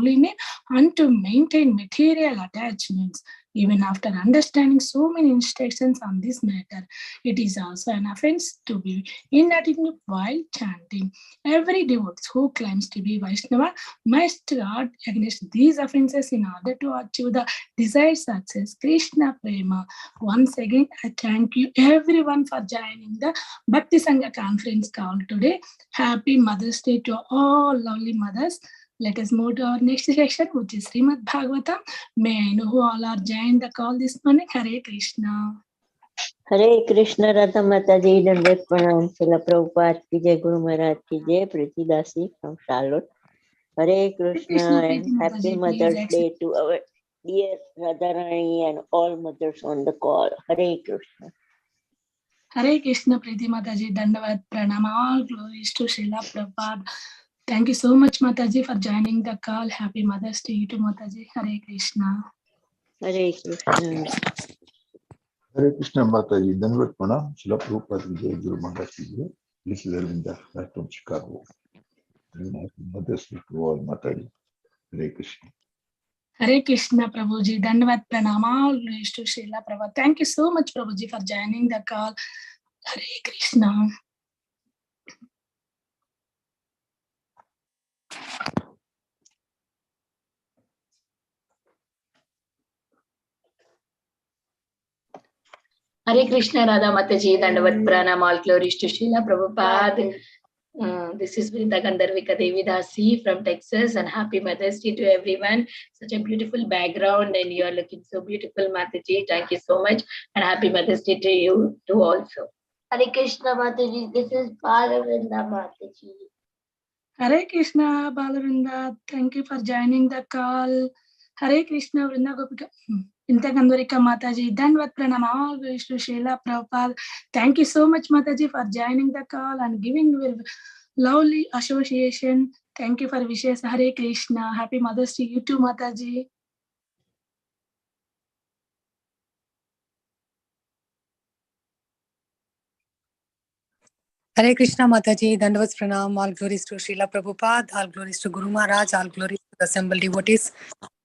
holy name and to maintain material attachments. Even after understanding so many instructions on this matter, it is also an offense to be inattentive while chanting. Every devotee who claims to be Vaishnava must guard against these offenses in order to achieve the desired success. Krishna Prema. Once again, I thank you everyone for joining the Bhakti Sangha conference call today. Happy Mother's Day to all lovely mothers. Let us move to our next section, which is Srimad Bhagavatam. May I know who all are joined the call this morning? Hare Krishna. Hare Krishna, Radha Mataji, Dandavat Pranam, Srila Prabhupada ki jai, Guru Maharaj ki jai, Priti Dasi from Charlotte. Hare Krishna and happy Mother's Day to our dear Radharani and all mothers on the call. Hare Krishna. Hare Krishna, Priti Mataji, Dandavat Pranam, all glories to Srila Prabhupada. Thank you so much, Mataji, for joining the call. Happy Mother's Day to Mataji. Hare Krishna. Hare Krishna. Hare Krishna Mataji, Dandavat Pranam, Srila Prabhupada ki jai, Guru Maharaj ki jai. This is Arvinda from Chicago. Happy Mother's Day to all Mataji. Hare Krishna. Hare Krishna, Prabhuji. Dandavat Pranam, all glories to Srila Prabhupada. Thank you so much, Prabhuji, for joining the call. Hare Krishna. Hare Krishna, Radha Mataji, Dandavat Pranam, all glories to Srila Prabhupada. This is Vrinda Gandharvika Devi Dasi from Texas, and happy Mother's Day to everyone. Such a beautiful background, and you are looking so beautiful, Mataji. Thank you so much, and happy Mother's Day to you too also. Hare Krishna Mataji, this is Balavinda Mataji. Hare Krishna, Balavinda. Thank you for joining the call. Hare Krishna, Vrinda Gopika. Gandharika Mataji, Dandavat Pranam, all glories to Srila Prabhupada. Thank you so much, Mataji, for joining the call and giving your lovely association. Thank you for wishes. Hare Krishna. Happy Mother's Day to you too, Mataji. Hare Krishna Mataji, Dandavat Pranam, all glories to Srila Prabhupada, all glories to Guru Maharaj, all glories to the assembled devotees.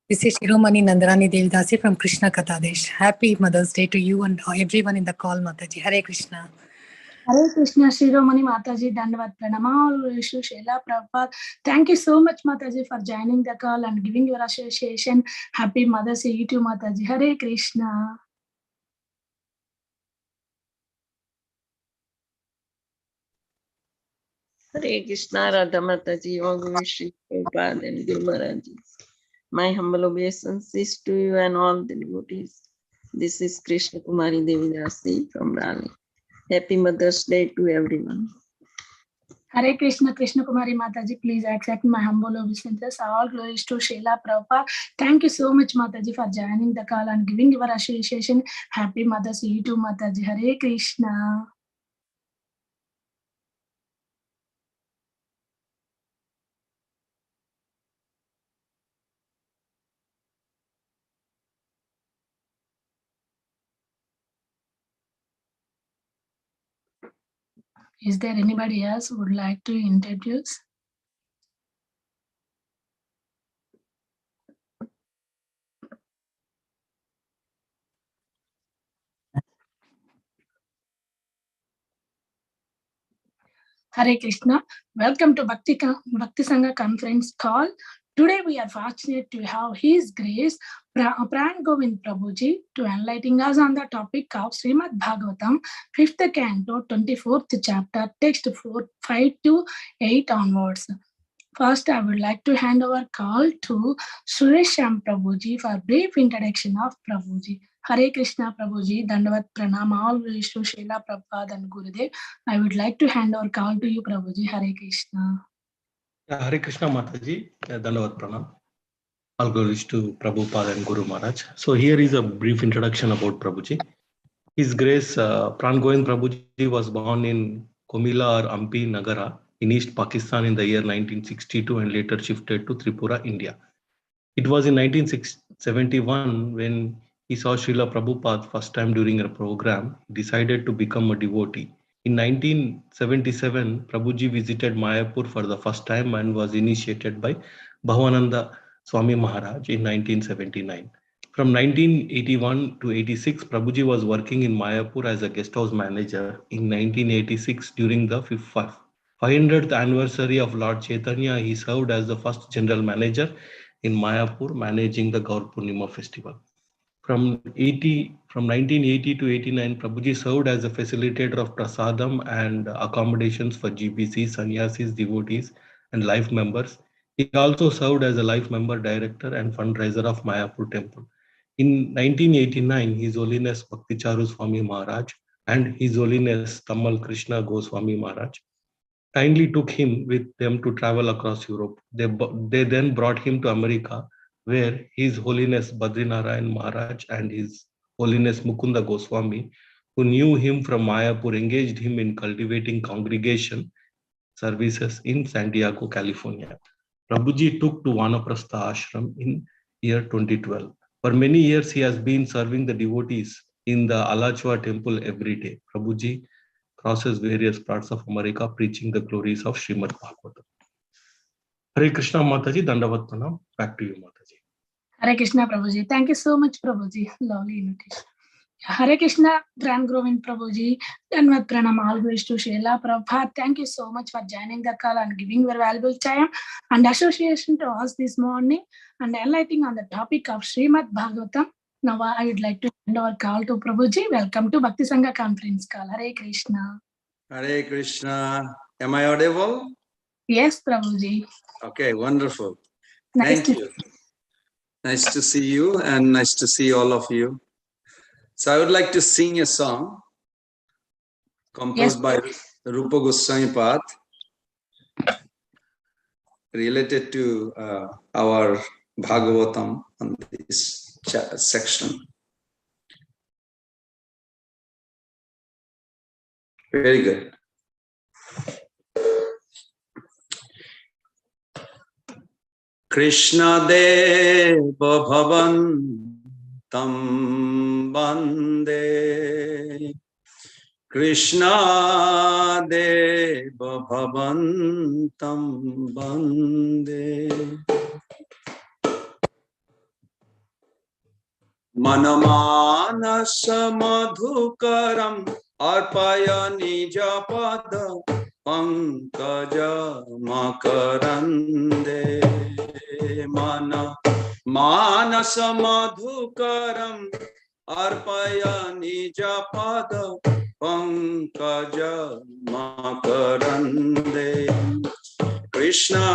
This is Shiromani Nandarani Devdasi from Krishna Katadesh. Happy Mother's Day to you and everyone in the call, Mataji. Hare Krishna. Hare Krishna, Shiromani Mataji, Dandavat Pranam, all glories to Srila Prabhupada. Thank you so much, Mataji, for joining the call and giving your association. Happy Mother's Day to you too, Mataji. Hare Krishna. Hare Krishna, Radha Mataji, all glories to Prabhupada and Guru Maharaj. My humble obeisances to you and all the devotees. This is Krishna Kumari Devi Dasi from Raleigh. Happy Mother's Day to everyone. Hare Krishna, Krishna Kumari Mataji, please accept my humble obeisances. All glories to Srila Prabhupada. Thank you so much, Mataji, for joining the call and giving your association. Happy Mother's Day to Mataji. Hare Krishna. Is there anybody else who would like to introduce? Hare Krishna. Welcome to Bhakti Sangha conference call. Today we are fortunate to have His Grace Pran Govind Prabhu to enlighten us on the topic of Srimad Bhagavatam 5th Canto 24th Chapter, text 5 to 8 onwards. First, I would like to hand over call to Suresham Prabhuji for brief introduction of Prabhuji. Hare Krishna Prabhuji, Dandavat Pranam, all glories to Srila Prabhupada and Gurudev. I would like to hand over call to you, Prabhuji. Hare Krishna. Hare Krishna Mataji, Dandavat Pranam. All glories to Prabhupada and Guru Maharaj. So here is a brief introduction about Prabhuji. His Grace Pran Govind Prabhuji was born in Komila or Ampi Nagara in East Pakistan in the year 1962 and later shifted to Tripura, India. It was in 1971 when he saw Srila Prabhupada first time during a program, decided to become a devotee. In 1977, Prabhuji visited Mayapur for the first time and was initiated by Bhavananda Swami Maharaj in 1979. From 1981 to 86, Prabhuji was working in Mayapur as a guest house manager. In 1986, during the 500th anniversary of Lord Chaitanya, he served as the first general manager in Mayapur, managing the Gaur Purnima festival. From 1980 to 89, Prabhuji served as a facilitator of prasadam and accommodations for GBCs, sannyasis, devotees, and life members. He also served as a life member director and fundraiser of Mayapur temple. In 1989, His Holiness Bhakticharu Swami Maharaj and His Holiness Tamal Krishna Goswami Maharaj kindly took him with them to travel across Europe. They then brought him to America, where His Holiness Badrinarayan Maharaj and His Holiness Mukunda Goswami, who knew him from Mayapur, engaged him in cultivating congregation services in Santiago, California. Prabhuji took to Vanaprastha ashram in year 2012. For many years, he has been serving the devotees in the Alachua temple every day. Prabhuji crosses various parts of America preaching the glories of Srimad Bhagavatam. Hare Krishna Mataji, Dandavat Pranam. Back to you, Mataji. Hare Krishna Prabhuji. Thank you so much, Prabhuji. Lovely invitation. Hare Krishna, Pran Govind Prabhuji. Dandavat Pranam. All glories to Srila Prabhupada. Thank you so much for joining the call and giving your valuable time and association to us this morning and enlightening on the topic of Srimad Bhagavatam. Now I would like to end our call to Prabhuji. Welcome to Bhakti Sangha conference call. Hare Krishna. Hare Krishna. Am I audible? Yes, Prabhuji. Okay, wonderful. Nice Thank you. Nice to see you and nice to see all of you. So I would like to sing a song composed by Rupa Goswami Pad related to our Bhagavatam on this section. Very good. Krishna Deva Bhavantam Bande, Krishna Deva Bhavantam Bande, Manamanasa Madhukaram Arpaya Nija Pada Pankaja Makarande, Manasa Madhukaram Arpaya Nija Pada Pankaja Makarande, Krishna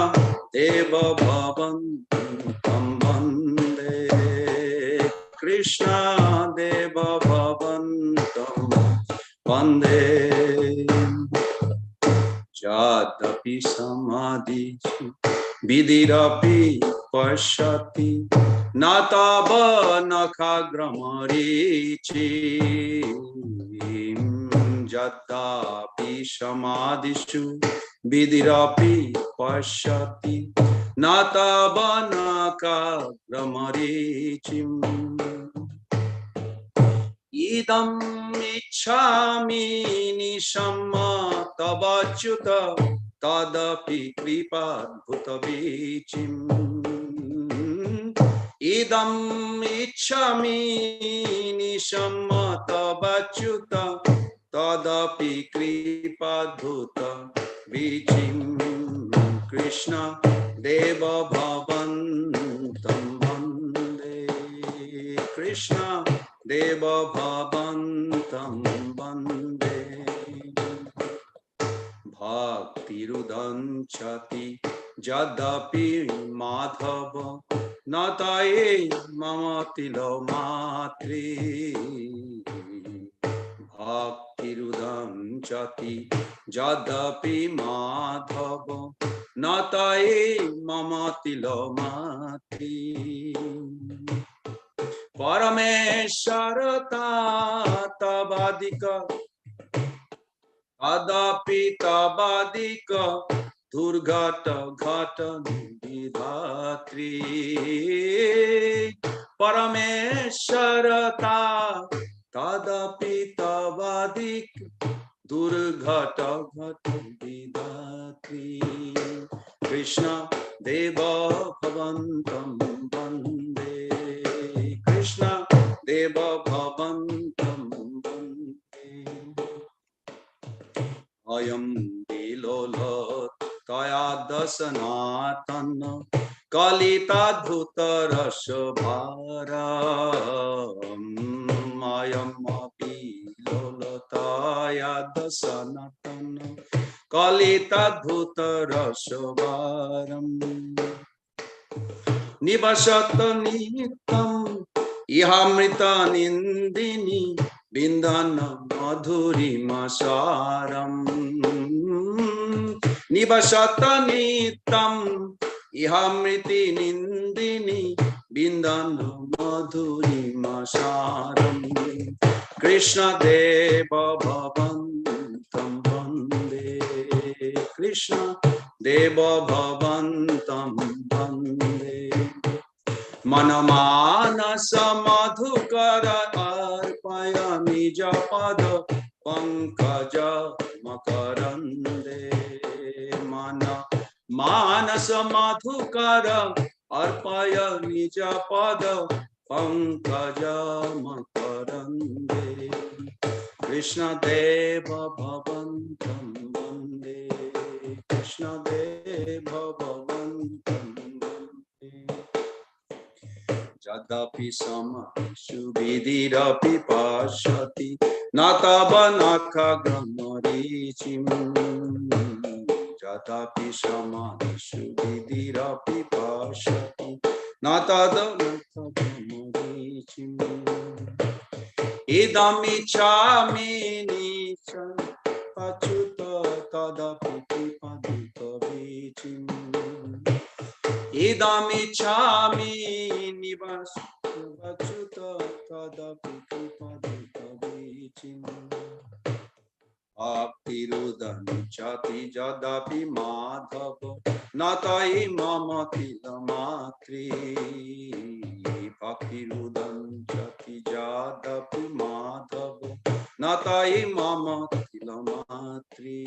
Deva Bhavantam Bande, Krishna Deva Bhavantam Bande, Jadapi Samadhi Vidirapi Pashati Nataba Nakagramarichi, Jadapi Samadhishu Vidirapi Pashati Nataba Nakagramarichim, Idam ichhami nishamma tabachyuta tadapi kripa bhutavichim, Idam ichhami nishamma tabachyuta tadapi kripa bhutavichim, Krishna Deva Bhavantam Bande, Krishna Deva Bhavantam Bande, Bhakti Rudanchati Jadapi Madhava Nataye Mamatilo Matri, Bhakti Rudanchati Jadapi Madhava Nataye Mamatilo Matri, Paramesharata Tabadika Adapi Tabadika Durgata Ghata Nidhatri, Paramesharata Tadapi Tabadika Durgata Ghata Nidhatri, Krishna Deva Bhavantam Vande, Krishna Deva Bhavantam Vande. Ayam Vilola Taya Dasanatana Kalita Bhuta Rashabharam. Ayam Vilola Taya Dasanatana Kalita Bhuta Rashabharam. Nivasata Nitam Ihamrita Nindini Bindana Madhuri Masaram. Nivasata Nitam Ihamriti Nindini Bindana Madhuri Masaram. Krishna Deva Bhavantam Vande, Krishna Deva Bhavantam Vande. Manamanasa madhukara arpaya nija pada pankaja makarande. Mana manasa madhukara arpaya nija pada pankaja makarande. Krishna Deva Bhavantam Vande, Krishna Deva Bhavantam Vande. Jadapi Samadhishu Vidirapi Pashati Natabanaka Gramarichim. Jadapi Samadhishu Vidirapi Pashati Natabanaka Gramarichim. Idami chami nichan pachuta tadapi padita vichim. Idami chami nivas pachuta tadapi padita vichim. Bhaktirudan chati jadapi madhava natai mamati lamatri. Bhaktirudan chati jadapi madhava natai mamati lamatri.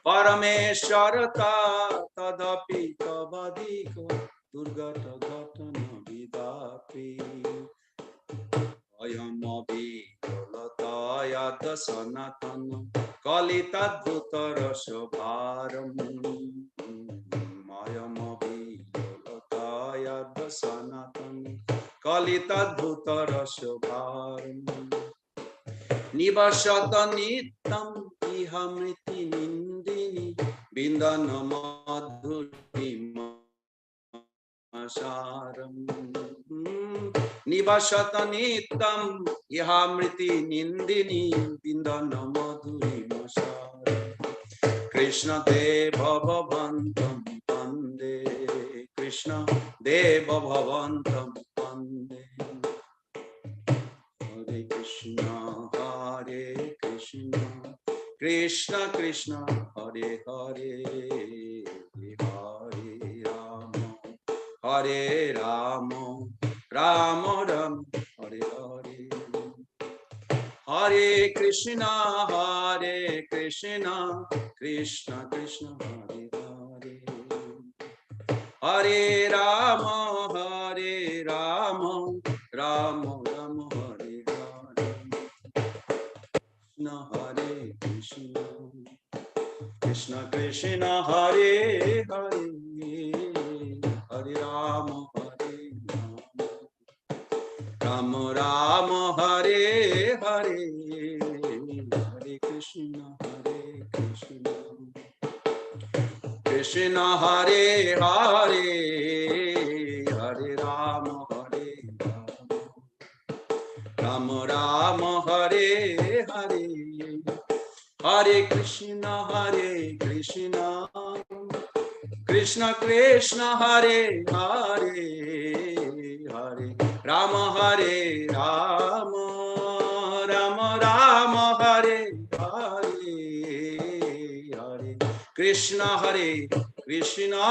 Paramesharata tadapi tavadika durgata gatana vidapi. Ayamavi Lataya Dasanatana Kalitadbhuta Rashabharam. Ayamavi Lataya Dasanatana Kalitadbhuta Rashabharam. Nivashata Nitam Ihamriti Nindini Bindana Madhuri Masaram. Nivashata Nitam Ihamriti Nindini Bindana Madhuri Masaram. Krishna Deva Bhavantam Vande, Krishna Deva Bhavantam Vande. Hare Krishna, Hare Krishna, Krishna Krishna, Hare Hare, Hare Rama, Hare Rama, Rama Rama, Hare Hare. Hare Krishna, Hare Krishna, Krishna Krishna, Hare Hare. Hare Rama, Hare Rama, Rama Rama, Hare Hare. Krishna, Hare Krishna, Krishna Krishna, Hare Hare, Hare Rama, Hare Rama, Rama Rama, Hare Hare, Hare Krishna, Hare Krishna, Krishna Hare Hare, Hare Rama, Hare Rama, Rama Rama, Hare Hare, Hare Krishna, Hare Krishna, Krishna Krishna, Hare Hare, Hare Rama, Hare Rama, Rama Rama, Hare Hare, Hare Krishna, Hare Krishna,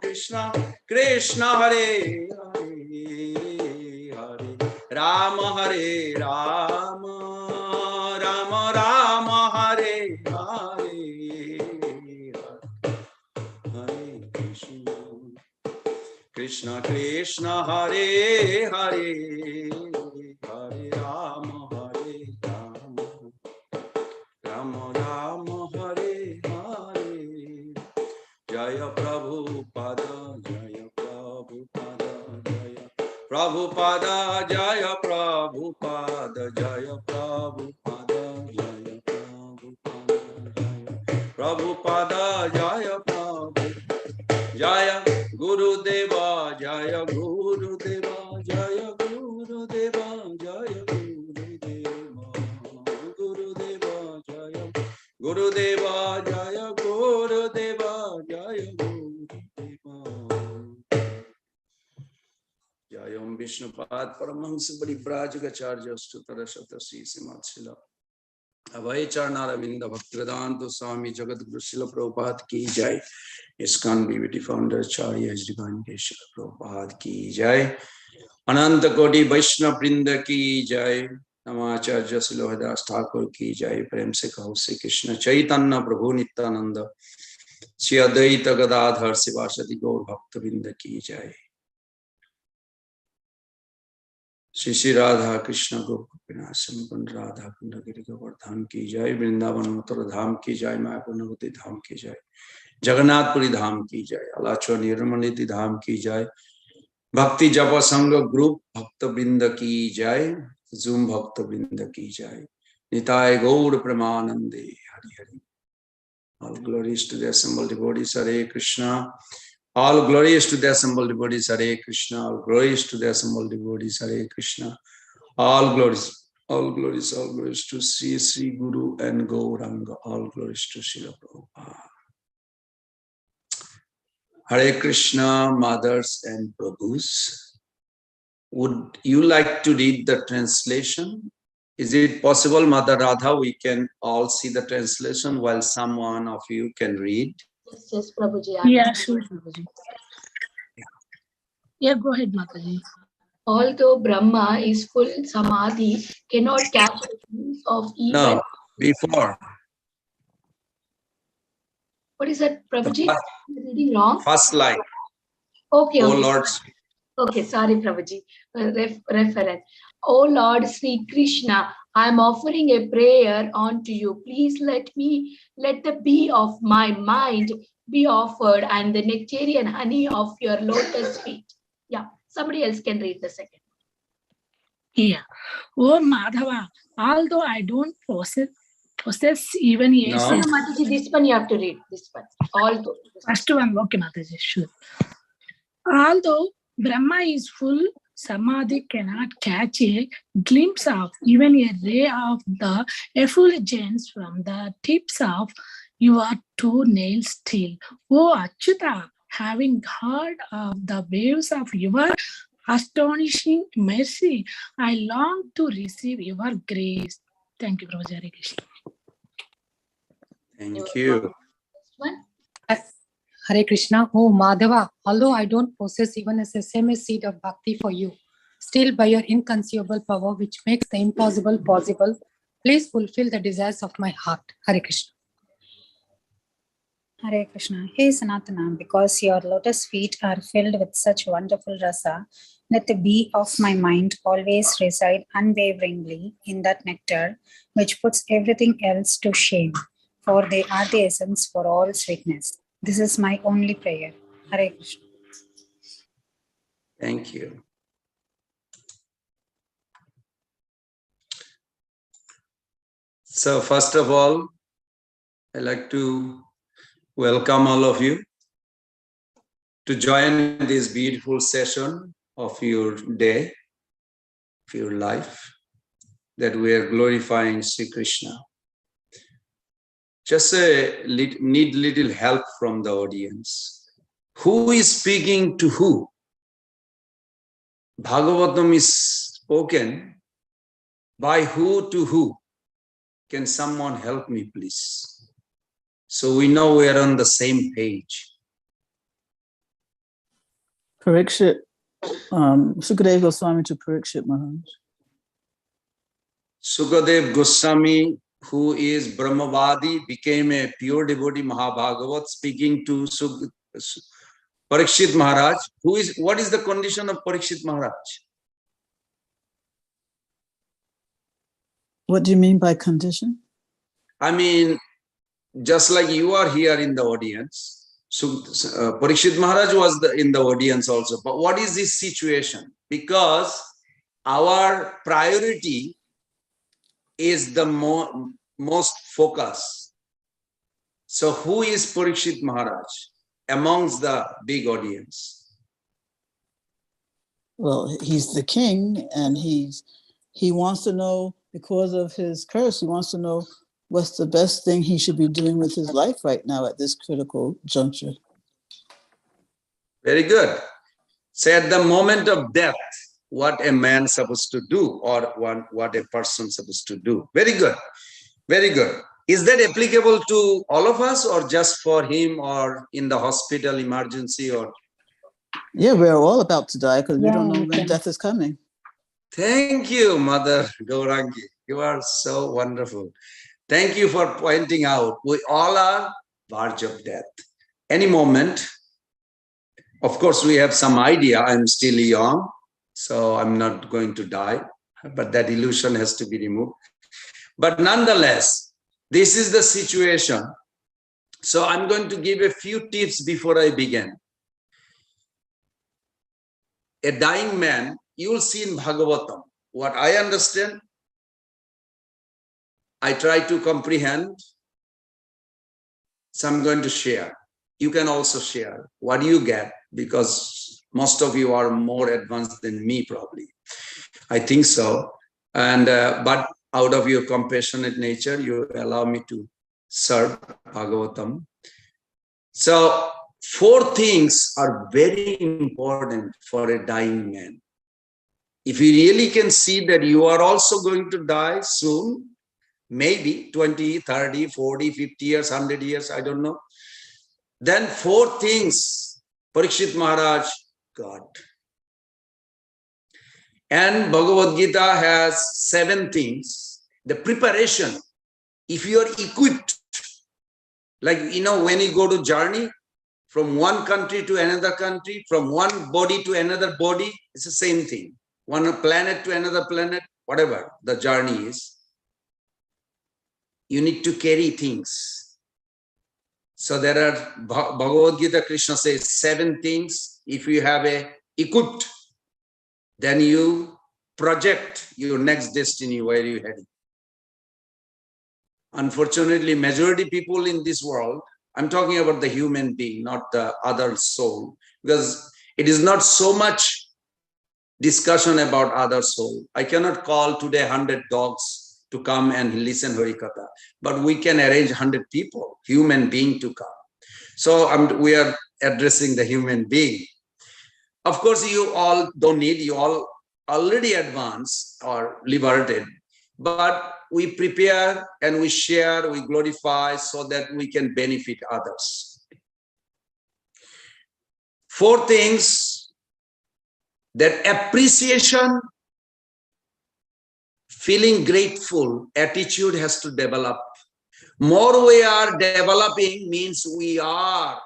Krishna Krishna, Hare Hare, Hare Rama, Hare Rama, Rama Rama, Hare Hare, Krishna Krishna Hare Hare, Hare Rama Hare Rama, Rama Rama Hare Hare. Jaya Prabhupada, Jaya Prabhupada, Jaya Prabhupada, Jaya Prabhupada, Jaya Prabhupada, Jaya Prabhupada, Jaya Prabhupada, Jaya Prabhupada, Jaya Guru Deva, Jaya Guru Deva, Jaya Guru Deva, Jaya Guru Deva, Guru Deva, Jaya Guru Deva, Jaya Guru Deva, Jaya Guru Deva. Jaya Om Vishnu Pad Paramahamsa Paripurajagacharya Stutara Shatasi Simatsila Abhay Charnaravinda Bhaktivedanta Swami Jagat Guru Srila Prabhupada Ki Jai. ISKCON BBT founder Charya His Divine Grace Srila Prabhupada Ki Jai. Ananta Koti Vaishnava Vrinda Ki Jai. Namacharya Srila Haridas Thakur Ki Jai. Prem se kaho se Krishna Chaitanya Prabhu Nityananda Shri Advaita Gadadhar Sivasati Gaur Bhakta Vrinda Ki Jai. Shri Shri Radha Krishna Gopinath Sampurna Radha Kunda Giri Govardhan Ki Jai. Vrindavan Mathura Dham Ki Jai. Mayapur Navati Dham Ki Jai. Jagannathpuri Dham Ki Jai. Alachwa Niramaniti Dham Ki Jai. Bhakti Japa Sangha Group Bhakta Vrinda Ki Jai. Zoom Bhakta Vrinda Ki Jai. Nitai Gaur Pramanande Hari Hari. All glories to the assembled devotees. Hare Krishna. All glories to the assembled devotees. Hare Krishna. All glories to the assembled devotees. Hare Krishna. All glories, all glories, all glories to Sri Sri Guru and Gauranga. All glories to Srila Prabhupada. Hare Krishna, mothers and Prabhus. Would you like to read the translation? Is it possible, Mother Radha, we can all see the translation while someone of you can read? Yes, yes, Prabhuji. Yeah, sure, Prabhuji. Yeah, go ahead, Mataji. Although Brahma is full samadhi, cannot catch a glimpse of even. No, before. What is that, Prabhuji? Reading wrong? First line. Okay, Oh okay. Lord. Okay, sorry, Prabhuji. Reference. Oh Lord Sri Krishna, I am offering a prayer unto you. Please let the bee of my mind be offered and the nectarian honey of your lotus feet. Yeah, somebody else can read the second. Yeah. Oh Madhava, although I don't possess even a No. No, Mataji, this one you have to read. This one. Although. First one, okay, Mataji, sure. Although Brahma is full, Samadhi cannot catch a glimpse of even a ray of the effulgence from the tips of your toenails till. Oh Achyuta, having heard of the waves of your astonishing mercy, I long to receive your grace. Thank you, Prabhuji. Hare Krishna. Thank you. One. Hare Krishna. Oh Madhava, although I don't possess even a sesame seed of bhakti for you, still by your inconceivable power which makes the impossible possible, please fulfill the desires of my heart. Hare Krishna. Hare Krishna. Hey Sanatana, because your lotus feet are filled with such wonderful rasa, let the bee of my mind always reside unwaveringly in that nectar which puts everything else to shame, for they are the essence for all sweetness. This is my only prayer. Hare Krishna. Thank you. So first of all, I'd like to welcome all of you to join this beautiful session of your day, of your life, that we are glorifying Sri Krishna. Just need little help from the audience. Who is speaking to who? Bhagavatam is spoken by who to who? Can someone help me, please? So we know we are on the same page. Pariksit, Sukadev Goswami to Pariksit Maharaj. Sukadev Goswami, who is Brahmavadi, became a pure devotee Mahabhagavat, speaking to Pariksit Maharaj, what is the condition of Pariksit Maharaj? What do you mean by condition? I mean, just like you are here in the audience, so Pariksit Maharaj was in the audience also. But what is this situation? Because our priority is the most focus. So who is Pariksit Maharaj amongst the big audience? Well, he's the king, and he wants to know, because of his curse, he wants to know what's the best thing he should be doing with his life right now at this critical juncture. Very good. So at the moment of death, what a man supposed to do, or what a person supposed to do. Very good. Very good. Is that applicable to all of us, or just for him, or in the hospital emergency? Or yeah, we're all about to die because we don't know when death is coming. Thank you, Mother Gaurangi. You are so wonderful. Thank you for pointing out. We all are verge of death. Any moment. Of course, we have some idea. I'm still young, so I'm not going to die. But that illusion has to be removed. But nonetheless, this is the situation. So I'm going to give a few tips before I begin. A dying man, you will see in Bhagavatam. What I understand, I try to comprehend. So I'm going to share. You can also share. What do you get? Because most of you are more advanced than me, probably. I think so. And but out of your compassionate nature, you allow me to serve Bhagavatam. So 4 things are very important for a dying man. If you really can see that you are also going to die soon, maybe 20, 30, 40, 50 years, 100 years, I don't know. Then 4 things Pariksit Maharaj got. And Bhagavad Gita has 7 things. The preparation, if you are equipped, like, when you go to journey from one country to another country, from one body to another body, it's the same thing. One planet to another planet, whatever the journey is, you need to carry things. So there are, Bhagavad Gita, Krishna says 7 things. If you have equipped, then you project your next destiny, where you're heading. Unfortunately, majority people in this world, I'm talking about the human being, not the other soul, because it is not so much discussion about other soul. I cannot call today 100 dogs to come and listen Harikatha, but we can arrange 100 people, human being, to come. So we are addressing the human being. Of course, you all don't need, you all already advanced or liberated, but we prepare and we share, we glorify so that we can benefit others. 4 things: that appreciation, feeling grateful, attitude has to develop. More we are developing means we are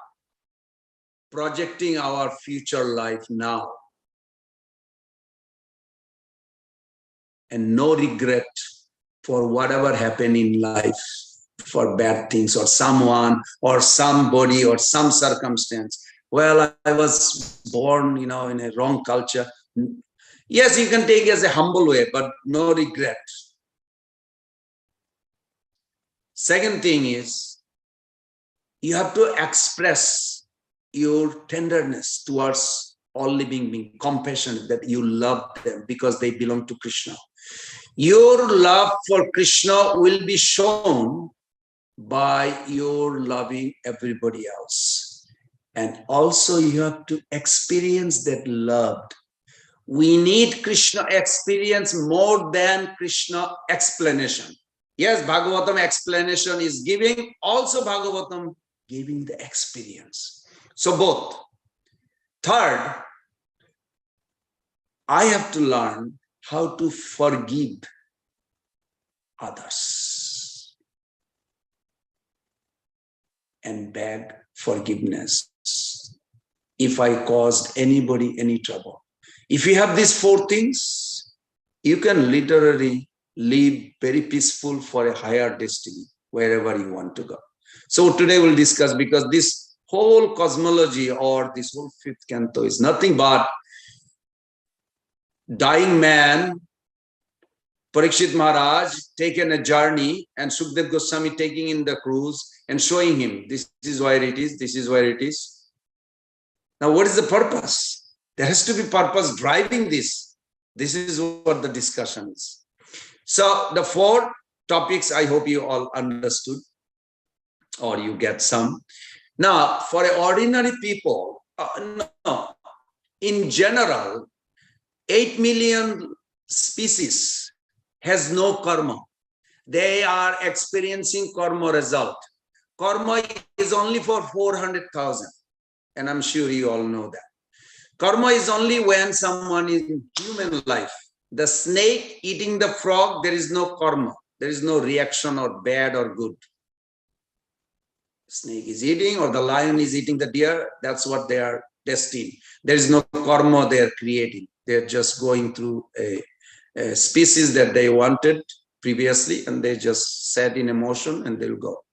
projecting our future life now. And no regret for whatever happened in life, for bad things, or someone, or somebody, or some circumstance. Well, I was born, in a wrong culture. Yes, you can take it as a humble way, but no regret. Second thing is, you have to express your tenderness towards all living beings, compassion, that you love them because they belong to Krishna. Your love for Krishna will be shown by your loving everybody else. And also you have to experience that love. We need Krishna experience more than Krishna explanation. Yes, Bhagavatam explanation is giving, also Bhagavatam giving the experience. So both. Third, I have to learn how to forgive others and beg forgiveness. if I caused anybody any trouble. If you have these 4 things, you can literally live very peaceful for a higher destiny, wherever you want to go. So today we'll discuss, because this whole cosmology or this whole 5th canto is nothing but dying man, Pariksit Maharaj taken a journey, and Sukdev Goswami taking in the cruise and showing him, this is where it is, this is where it is. Now, what is the purpose? There has to be purpose driving this. This is what the discussion is. So the 4 topics, I hope you all understood, or you get some. Now, for ordinary people, no, in general, 8 million species has no karma. They are experiencing karma result. Karma is only for 400,000. And I'm sure you all know that. Karma is only when someone is in human life. The snake eating the frog, there is no karma. There is no reaction or bad or good. Snake is eating, or the lion is eating the deer. That's what they are destined. There is no karma they are creating. They're just going through a species that they wanted previously, and they just set in emotion and they'll go.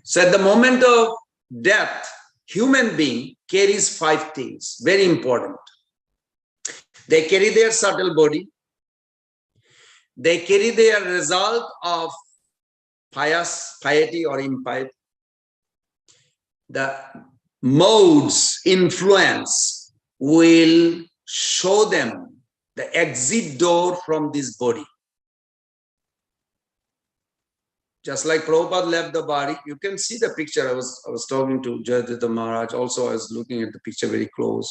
So at the moment of death, human being carries 5 things, very important. They carry their subtle body. They carry their result of piety or impiety. The modes, influence will show them the exit door from this body. Just like Prabhupada left the body, you can see the picture. I was talking to Jayadutta Maharaj. Also, I was looking at the picture very close.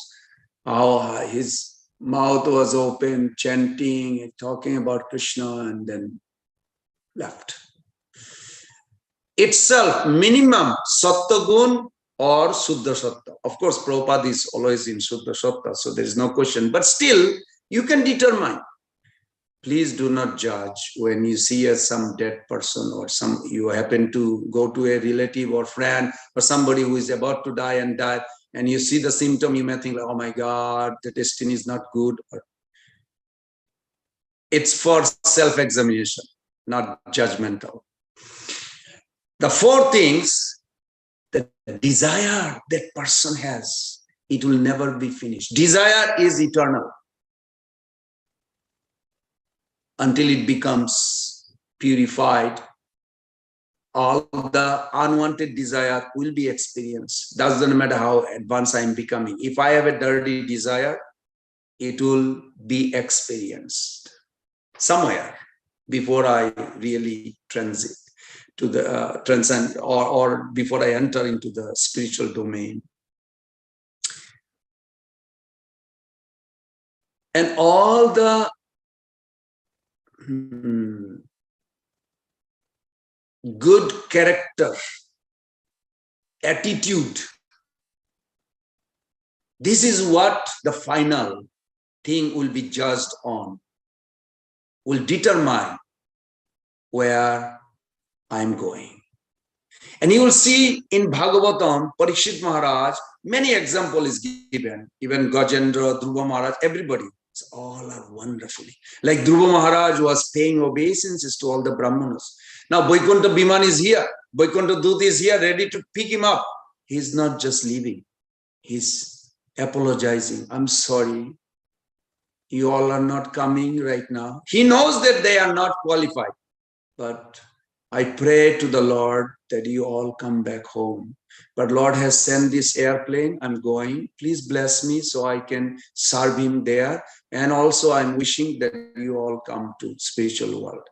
How his mouth was open, chanting, talking about Krishna, and then left. Itself, minimum Sattva gun or Suddha Sattva. Of course, Prabhupada is always in Suddha Sattva, so there is no question. But still, you can determine. Please do not judge when you see some dead person, or you happen to go to a relative or friend or somebody who is about to die, and you see the symptom, you may think, like, oh my God, the destiny is not good. It's for self-examination, not judgmental. The 4 things, the desire that person has, it will never be finished. Desire is eternal until it becomes purified. All the unwanted desire will be experienced. Doesn't matter how advanced I am becoming. If I have a dirty desire, it will be experienced somewhere before I really transit to the transcend, or before I enter into the spiritual domain. And all the good character, attitude, this is what the final thing will be judged on, will determine where I'm going. And you will see in Bhagavatam, Pariksit Maharaj, many examples is given, even Gajendra, Dhruva Maharaj, everybody. All are wonderfully. Like Dhruva Maharaj was paying obeisances to all the Brahmanas. Now Vaikuntha Biman is here. Vaikuntha Dut is here, ready to pick him up. He's not just leaving. He's apologizing. I'm sorry. You all are not coming right now. He knows that they are not qualified. But I pray to the Lord that you all come back home. But Lord has sent this airplane. I'm going. Please bless me so I can serve him there. And also I'm wishing that you all come to spiritual world.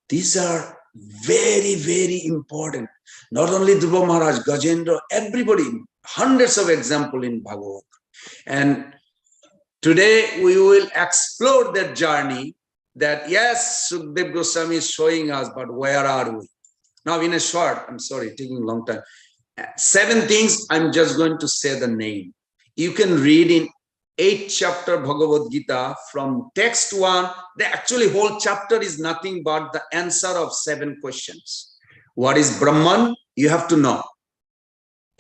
These are very, very important. Not only Dhruva Maharaj, Gajendra, everybody, hundreds of examples in Bhagavatam. And today we will explore that journey that, yes, Sukdev Goswami is showing us, but where are we? Now in a short, I'm sorry, taking a long time. 7 things, I'm just going to say the name. You can read in 8th chapter Bhagavad Gita from text 1. The actually whole chapter is nothing but the answer of 7 questions. What is Brahman? You have to know.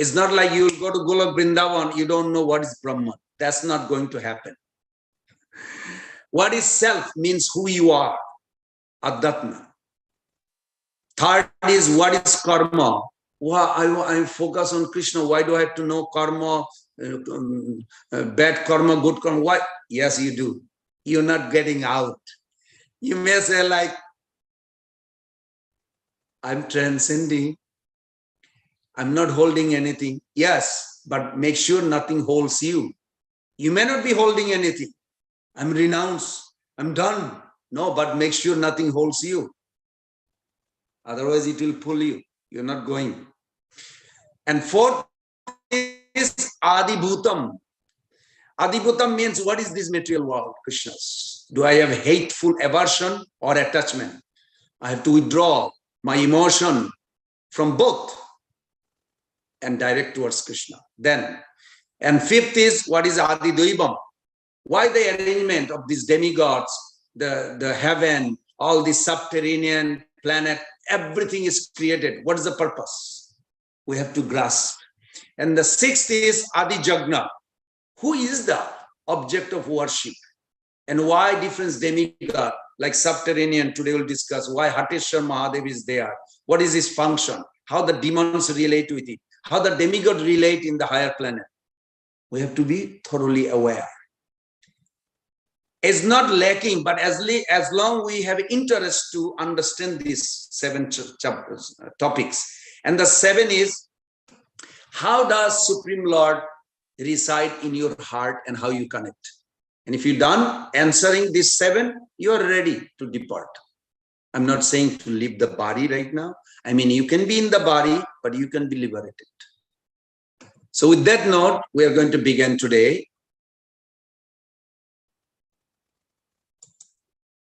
It's not like you'll go to Golok Vrindavan, you don't know what is Brahman. That's not going to happen. What is self means who you are, Adhyatma. Third is what is karma. I focus on Krishna. Why do I have to know karma, bad karma, good karma? Why? Yes, you do. You're not getting out. You may say like, I'm transcending. I'm not holding anything. Yes, but make sure nothing holds you. You may not be holding anything. I'm renounced. I'm done. No, but make sure nothing holds you. Otherwise, it will pull you. You're not going. And fourth is Adibhutam. Adibhutam means what is this material world, Krishna's? Do I have hateful aversion or attachment? I have to withdraw my emotion from both and direct towards Krishna. Then, and fifth is what is Adidaivam? Why the arrangement of these demigods, the heaven, all the subterranean planet, everything is created. What is the purpose? We have to grasp. And the sixth is Adi Jagna. Who is the object of worship? And why different demigod, like subterranean, today we'll discuss why Hateshwar Mahadev is there. What is his function? How the demons relate with it. How the demigod relate in the higher planet. We have to be thoroughly aware. It's not lacking, but as long we have interest to understand these 7 topics. And the 7 is, how does Supreme Lord reside in your heart and how you connect? And if you're done answering these 7, you are ready to depart. I'm not saying to leave the body right now. I mean, you can be in the body, but you can be liberated. So with that note, we are going to begin today.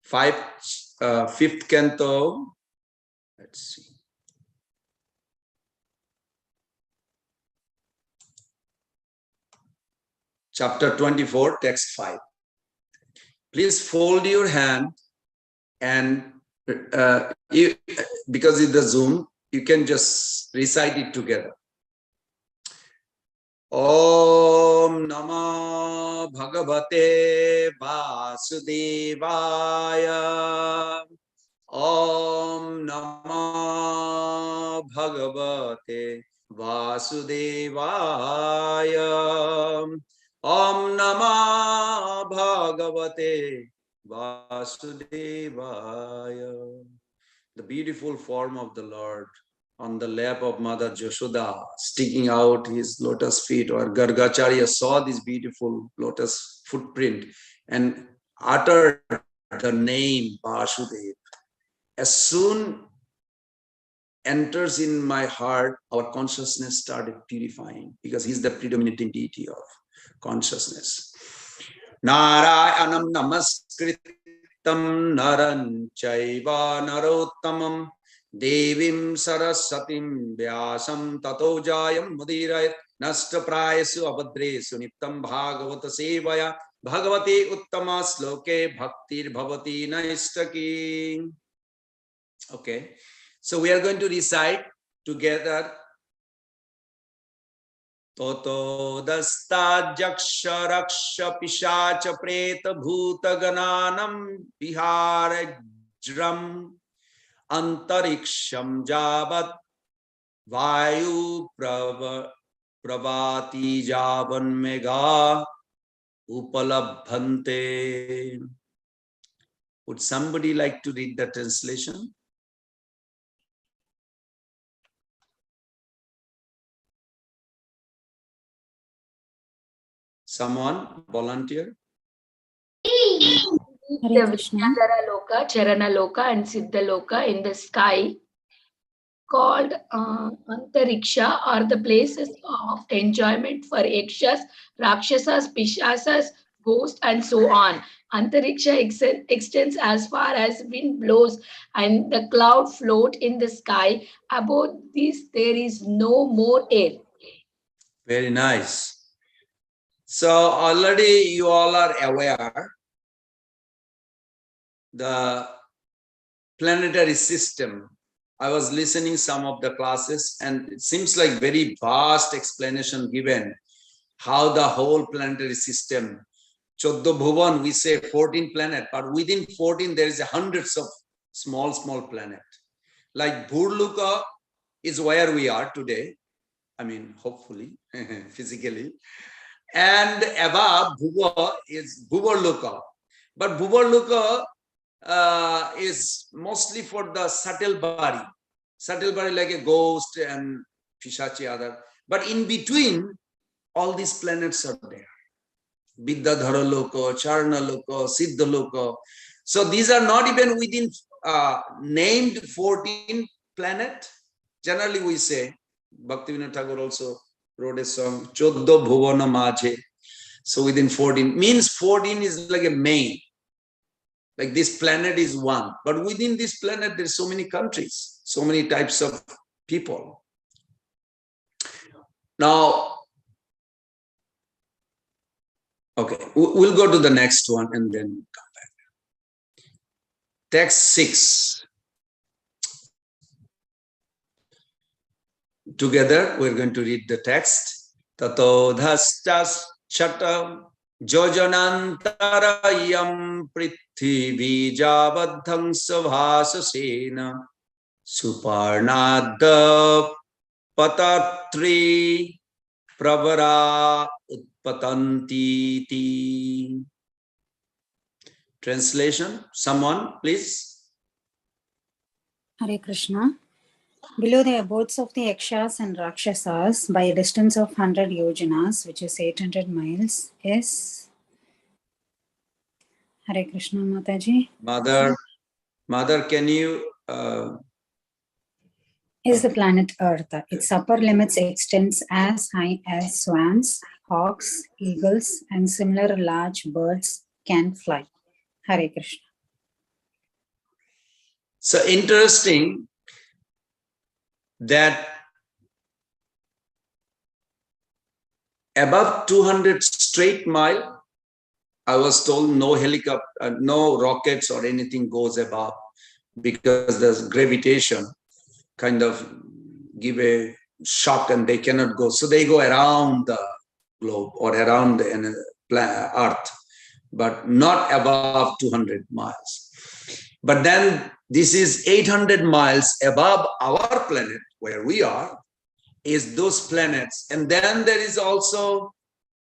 5th canto. Let's see. Chapter 24, text 5. Please fold your hand and because it's the Zoom, you can just recite it together. Om Namah Bhagavate Vasudevaya. Om Namah Bhagavate Vasudevaya. Om Namah Bhagavate Vasudevaya. The beautiful form of the Lord on the lap of Mother Jashoda, sticking out his lotus feet, or Gargacharya saw this beautiful lotus footprint and uttered the name Vasudev. As soon enters in my heart, our consciousness started purifying, because he's the predominant deity of consciousness. Narayanam namaskritam naran chaiva narottamam devim sarasatim vyasam tato jayam mudirayat nashtaprayesu abhadresu niptam bhagavata sevaya bhagavate uttama sloke bhaktir bhavati naistaki. Okay, so we are going to recite together. Toto dasta jaksha raksha pishacha preta bhuta gananam viharajram antariksham javat vayu pravati javan mega upalabhante. Would somebody like to read the translation? Someone volunteer? The Vidyadhara Loka, Charana Loka and Siddha Loka in the sky, called Antariksha, are the places of enjoyment for Yakshas, Rakshasas, Pishasas, ghosts, and so on. Antariksha extends as far as wind blows and the cloud float in the sky. Above this, there is no more air. Very nice. So already you all are aware the planetary system I was listening some of the classes, and it seems like very vast explanation given how the whole planetary system, Choddo Bhuvan, we say 14 planet, but within 14 there is hundreds of small planet. Like Bhurluka is where we are today. I mean, hopefully, physically. And above Bhuva is Bhuvarluka. But Bhuvarluka is mostly for the subtle body like a ghost and Pishachi other. But in between, all these planets are there. Vidyadhara Loka, Charna Loka, Siddha Loka. So these are not even within named 14 planet. Generally we say, Bhaktivinoda Thakur also wrote a song, Choddo Bhuvana Majhe. So within 14, means 14 is like a main. Like this planet is one. But within this planet, there's so many countries, so many types of people. Now, okay, we'll go to the next one and then come back. Text 6. Together, we're going to read the text. Tato dhastas chatam jojanantarayam prithvi jabadhang savhasasena suparnadha patatri pravara utpatanti. Translation, someone please. Hare Krishna. Below the abodes of the Yakshas and Rakshasas, by a distance of 100 yojanas, which is 800 miles, is Hare Krishna Mataji. Mother, can you Is the planet Earth. Its upper limits extends as high as swans, hawks, eagles, and similar large birds can fly. Hare Krishna. So interesting that above 200 straight mile, I was told no helicopter, no rockets or anything goes above, because there's gravitation kind of give a shock and they cannot go. So they go around the globe or around the Earth, but not above 200 miles. But then this is 800 miles above our planet, where we are, is those planets. And then there is also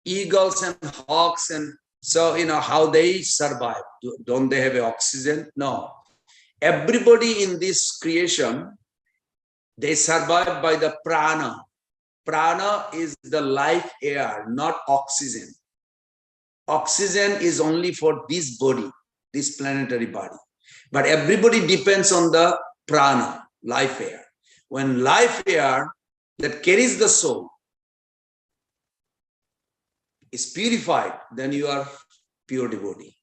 eagles and hawks. And so, you know, how they survive. Don't they have oxygen? No. Everybody in this creation, they survive by the prana. Prana is the life air, not oxygen. Oxygen is only for this body, this planetary body. But everybody depends on the prana, life air. When life air that carries the soul is purified, then you are pure devotee.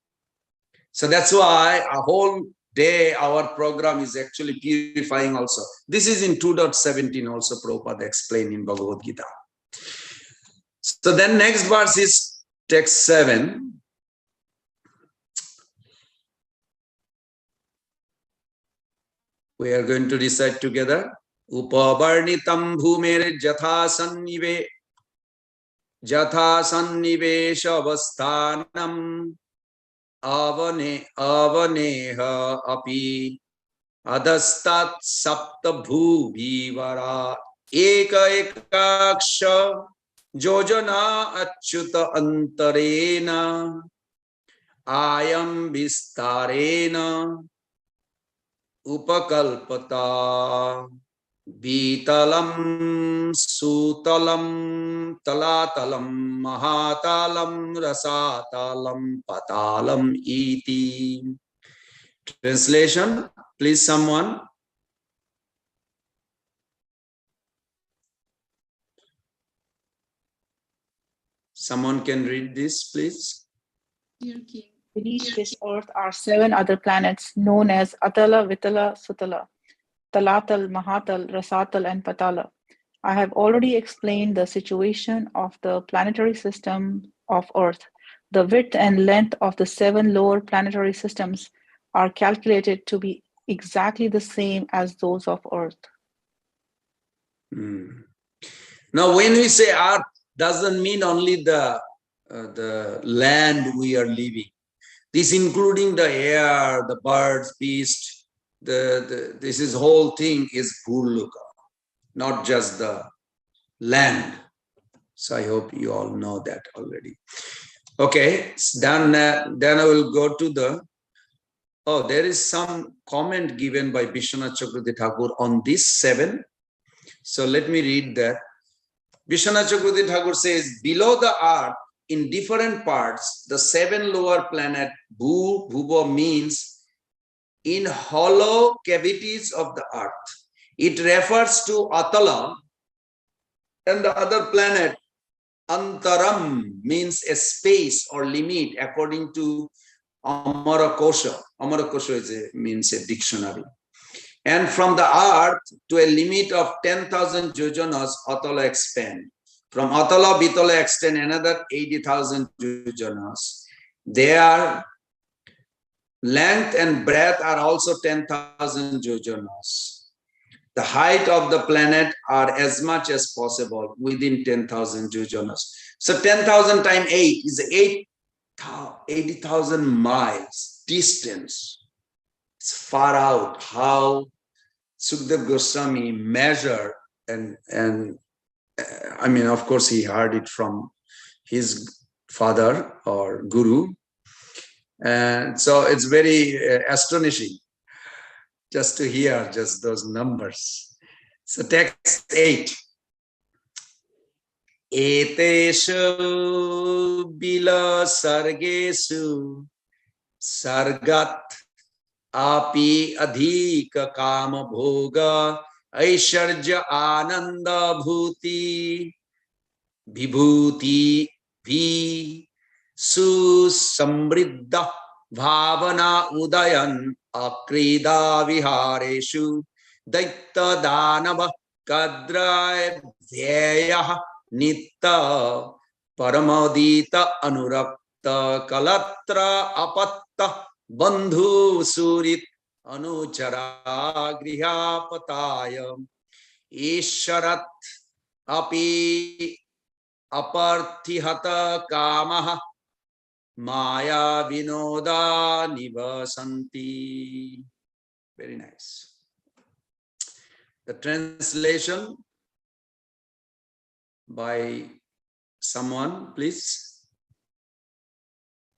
So that's why a whole day our program is actually purifying also. This is in 2.17 also Prabhupada explained in Bhagavad Gita. So then next verse is text 7. We are going to recite together. Upavarnitam bhumer jatha sannivesha avasthanam avaneha api adastat sapta bhuvivara eka ekaksha jojana achyuta antarena ayam vistarena upakalpata Vitalam sutalam talatalam mahatalam rasatalam patalam iti. Translation, please someone. Someone can read this, please. Dear King, beneath this earth are 7 other planets known as Atala, Vitala, Sutala, Talatal, Mahatal, Rasatal, and Patala. I have already explained the situation of the planetary system of Earth. The width and length of the 7 lower planetary systems are calculated to be exactly the same as those of earth. Now, when we say earth, doesn't mean only the land we are living. This including the air, the birds, beasts, this is whole thing is Bhuluka, not just the land. So I hope you all know that already. Okay, then I will go to the, there is some comment given by Vishwanath Chakravarti Thakur on this 7. So let me read that. Vishwanath Chakravarti Thakur says, below the earth, in different parts, the 7 lower planet, Bhuva means in hollow cavities of the earth. It refers to Atala, and the other planet, Antaram, means a space or limit according to Amarakosha. Amarakosha means a dictionary. And from the earth to a limit of 10,000 yojanas, Atala expand. From Atala, Vitala extend another 80,000 yojanas. Their length and breadth are also 10,000 yojanas. The height of the planet are as much as possible within 10,000 yojanas. So 10,000 times 8 is 80,000 miles distance. It's far out how Sukdev Goswami measured, and I mean, of course, he heard it from his father or guru. And so it's very astonishing just to hear just those numbers. So text 8. Eteshu bila sargesu sargat api adhika kama bhoga aisharja ananda bhuti vibhuti vi susamriddha bhavana udayan akrida vihareshu daita danava kadra dhyaya nitta paramadita anurakta kalatra apatta bandhu surit anuchara grihapataya isharat api aparthihata kamaha maya vinoda nivasanti. Very nice. The translation by someone, please.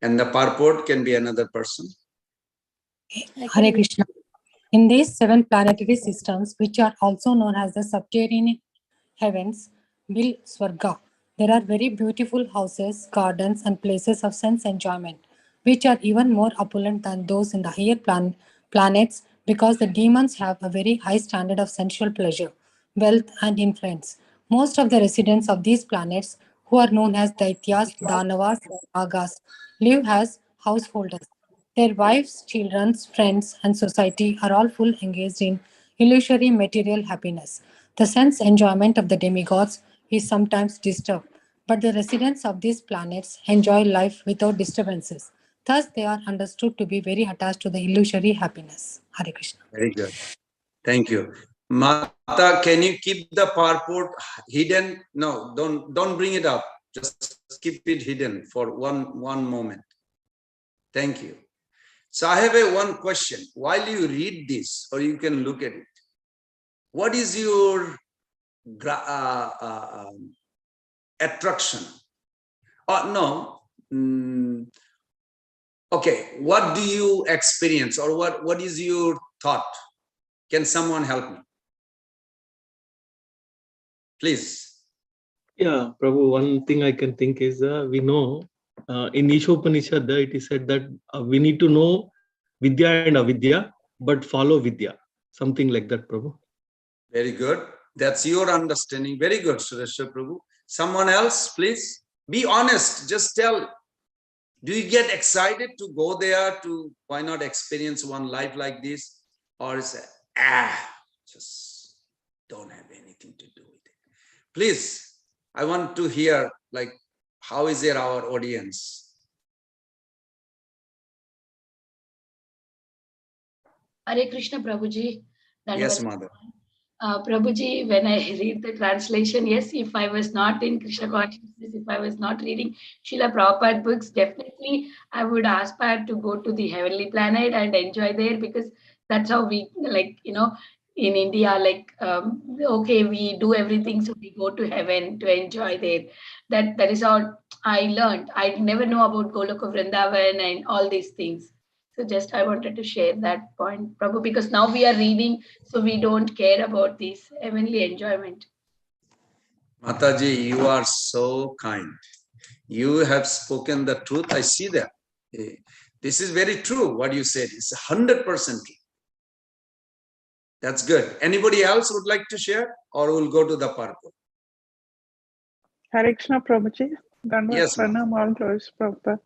And the purport can be another person. Hare Krishna. In these 7 planetary systems, which are also known as the subterranean heavens, Bil Swarga, there are very beautiful houses, gardens, and places of sense enjoyment, which are even more opulent than those in the higher planets, because the demons have a very high standard of sensual pleasure, wealth, and influence. Most of the residents of these planets, who are known as Daityas, Danavas, and Nagas, live as householders. Their wives, children, friends, and society are all full engaged in illusory material happiness. The sense enjoyment of the demigods is sometimes disturbed, but the residents of these planets enjoy life without disturbances. Thus, they are understood to be very attached to the illusory happiness. Hare Krishna. Very good. Thank you. Mata, can you keep the purport hidden? No, don't bring it up. Just keep it hidden for one moment. Thank you. So I have one question. While you read this, or you can look at it, what is your attraction? Okay, what do you experience, or what is your thought? Can someone help me? Please. Yeah, Prabhu, one thing I can think is we know in Isha Upanishad it is said that we need to know Vidya and Avidya, but follow Vidya. Something like that, Prabhu. Very good. That's your understanding. Very good, Sureshwar Prabhu. Someone else, please. Be honest. Just tell. Do you get excited to go there to, why not experience one life like this? Or say, just don't have anything to do with it. Please, I want to hear, like, how is there our audience? Hare Krishna, Prabhuji. Yes, Mother. Prabhuji, when I read the translation, yes, if I was not in Krishna consciousness, if I was not reading Srila Prabhupada books, definitely I would aspire to go to the heavenly planet and enjoy there, because that's how we, like, in India, like, okay, we do everything, so we go to heaven to enjoy there. That is how I learned. I never know about Goloka Vrindavan and all these things. So just I wanted to share that point, Prabhu, because now we are reading, so we don't care about this heavenly enjoyment. Mataji, you are so kind. You have spoken the truth. I see that. This is very true. What you said is 100% true. That's good. Anybody else would like to share, or we'll go to the purport? Hare Krishna, Prabhuji. Yes, Pranam, all glories, Prabhupada.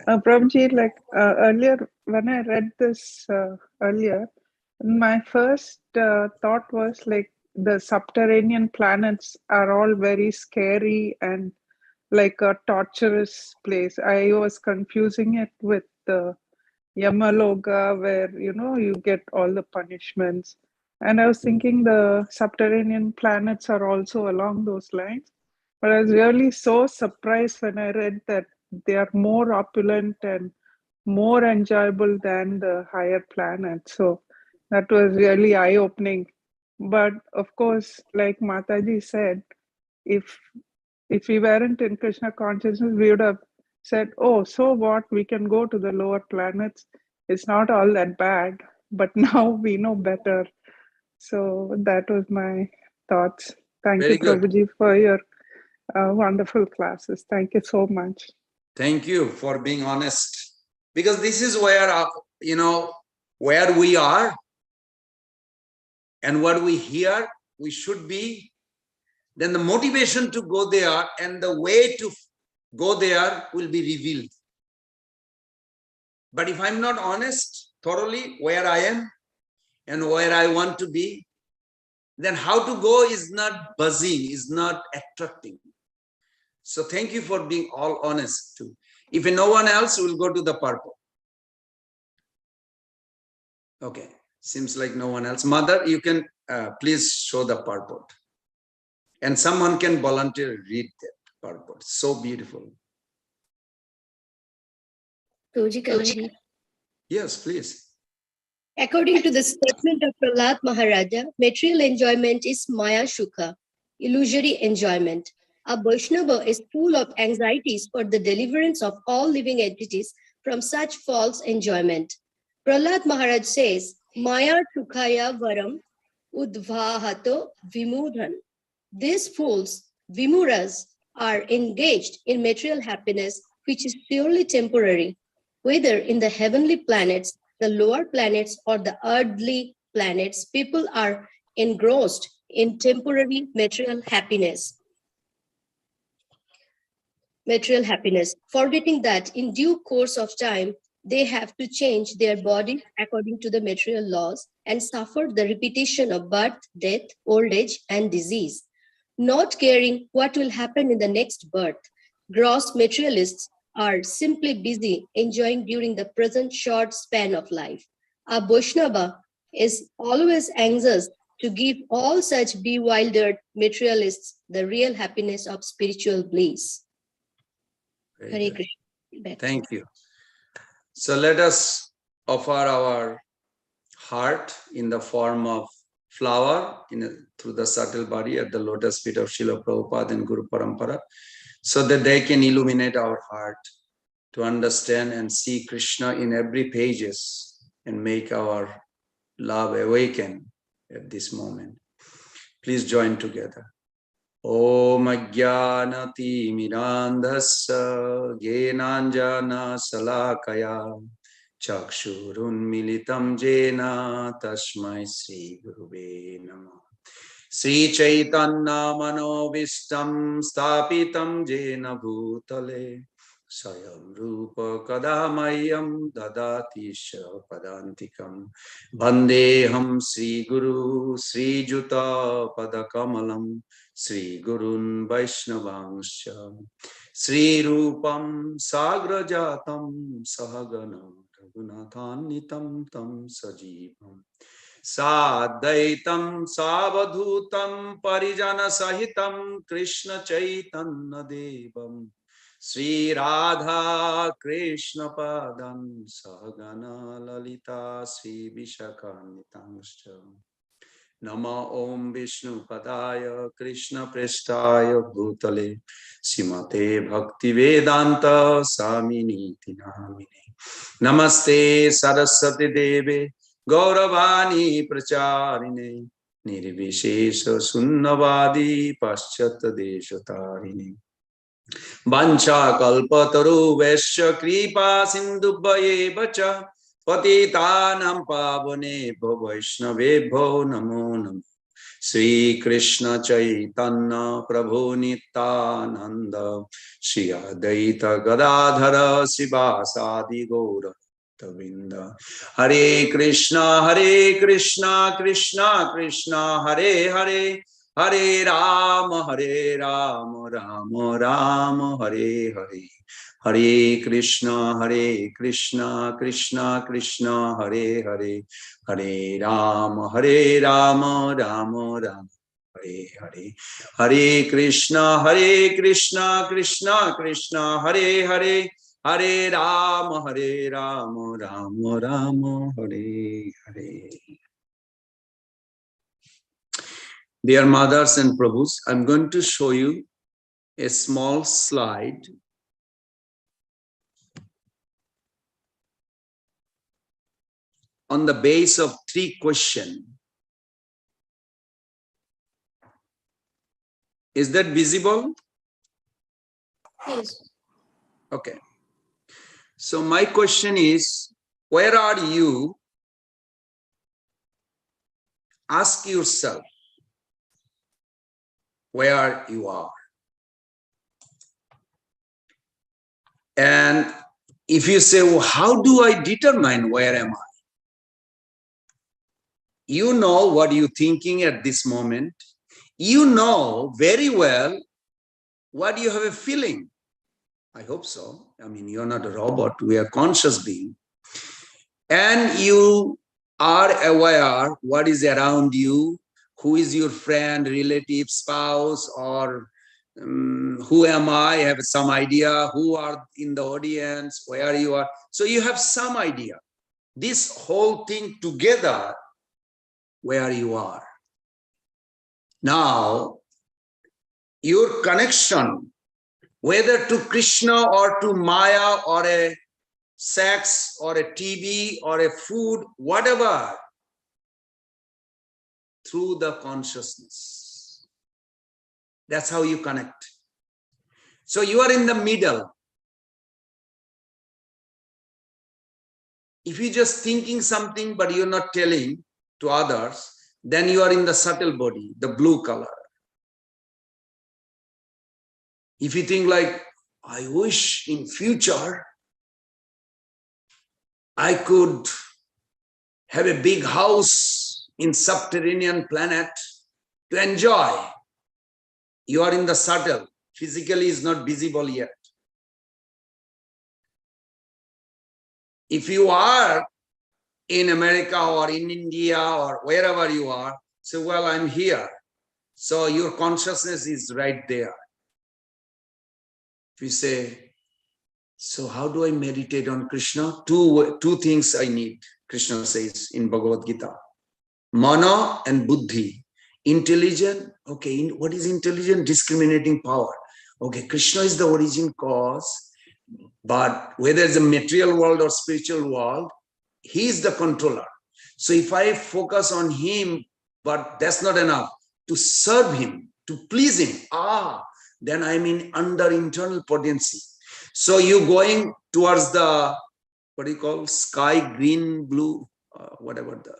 Prabhuji, like earlier, when I read this earlier, my first thought was like the subterranean planets are all very scary and like a torturous place. I was confusing it with the Yamaloka, where you get all the punishments. And I was thinking the subterranean planets are also along those lines. But I was really so surprised when I read that they are more opulent and more enjoyable than the higher planets. So that was really eye-opening. But of course, like Mataji said, if we weren't in Krishna consciousness, we would have said, oh, so what? We can go to the lower planets. It's not all that bad. But now we know better. So that was my thoughts. Thank Very you, good. Prabhuji, for your wonderful classes. Thank you so much. Thank you for being honest. Because this is where, where we are and what we hear, we should be. Then the motivation to go there and the way to go there will be revealed. But if I'm not honest thoroughly where I am and where I want to be, then how to go is not buzzing, is not attracting. So thank you for being all honest too. If no one else, will go to the purport. Okay, seems like no one else. Mother, you can please show the purport. And someone can volunteer read that purport. So beautiful. Yes, please. According to the statement of Prahlad Maharaja, material enjoyment is Maya Shukha, illusory enjoyment. A Vaishnava is full of anxieties for the deliverance of all living entities from such false enjoyment. Prahlad Maharaj says, Maya Shukhaya Varam Udvahato Vimudhan. These fools, Vimuras, are engaged in material happiness, which is purely temporary, whether in the heavenly planets, the lower planets, or the earthly planets. People are engrossed in temporary material happiness, forgetting that in due course of time, they have to change their body according to the material laws and suffer the repetition of birth, death, old age, and disease. Not caring what will happen in the next birth, gross materialists are simply busy enjoying during the present short span of life. A Vaishnava is always anxious to give all such bewildered materialists the real happiness of spiritual bliss. Hare Krishna. Thank you. So let us offer our heart in the form of flower through the subtle body at the lotus feet of Srila Prabhupada and Guru Parampara, so that they can illuminate our heart to understand and see Krishna in every pages and make our love awaken at this moment. Please join together. Om Ajnanati Mirandhasya Gyenanjana Salakaya Chakshurun Militam Jena Tasmai Sri Guruve Namah. Sri Chaitanya Manovistam Stapitam Jena Bhutale Swayam Rupa Kadamayam Dadati Padantikam Bandeham Sri Guru Sri Juta Padakamalam Sri Gurun Vaishnavangsha Sri Rupam Sagrajatam Sahaganam Raghunathan Tam Sajivam Sadaitam Savadhutam Parijana Sahitam Krishna Chaitanya Devam Sri Radha Krishna Padam Sahagana Lalita Sri Vishakanitamscha Nama Om Vishnu Padaya Krishna Prestaya Bhutale Simate Bhakti Vedanta Samini Tinamine Namaste Saraswati Deve Gauravani Pracharine Nirvishesha Sunnavadi Paschat Deshatarine Vancha kalpataru vesha kripa sindubhaye vacha patitanam pavane vaishnavebho namo namo Sri Krishna Chaitanya Prabhu Nityananda Shri Advaita Gadadhara Sivasadi Gaura Tavinda Hare Krishna Krishna Krishna Hare Hare Hare Rama Rama Rama Hare Hare Hare Krishna Krishna Krishna Hare Hare Hare Rama Rama Rama Hare Hare Hare Krishna Krishna Krishna Hare Hare Hare Rama Rama Rama Hare Hare. Dear mothers and Prabhus, I'm going to show you a small slide on the base of 3 questions. Is that visible? Yes. Okay. So my question is, where are you? Ask yourself where you are. And if you say, well, how do I determine where am I? You know what you're thinking at this moment. You know very well what you have a feeling. I hope so. I mean, you're not a robot. We are conscious being. And you are aware what is around you, who is your friend, relative, spouse, or who am I? Have some idea who are in the audience, where you are. So you have some idea. This whole thing together, where you are. Now, your connection, whether to Krishna or to Maya or a sex or a TV or a food, whatever, through the consciousness. That's how you connect. So you are in the middle. If you're just thinking something but you're not telling to others, then you are in the subtle body, the blue color. If you think like, I wish in future I could have a big house in subterranean planet to enjoy. You are in the subtle. Physically is not visible yet. If you are in America or in India or wherever you are, say, well, I'm here. So your consciousness is right there. If you say, so how do I meditate on Krishna? Two things I need, Krishna says in Bhagavad Gita. Mana and buddhi. Intelligent, okay, what is intelligent? Discriminating power. Okay, Krishna is the origin cause, but whether it's a material world or spiritual world, he is the controller. So if I focus on him, but that's not enough, to serve him, to please him, then I'm under internal potency. So you're going towards the, what do you call, sky, green, blue, whatever the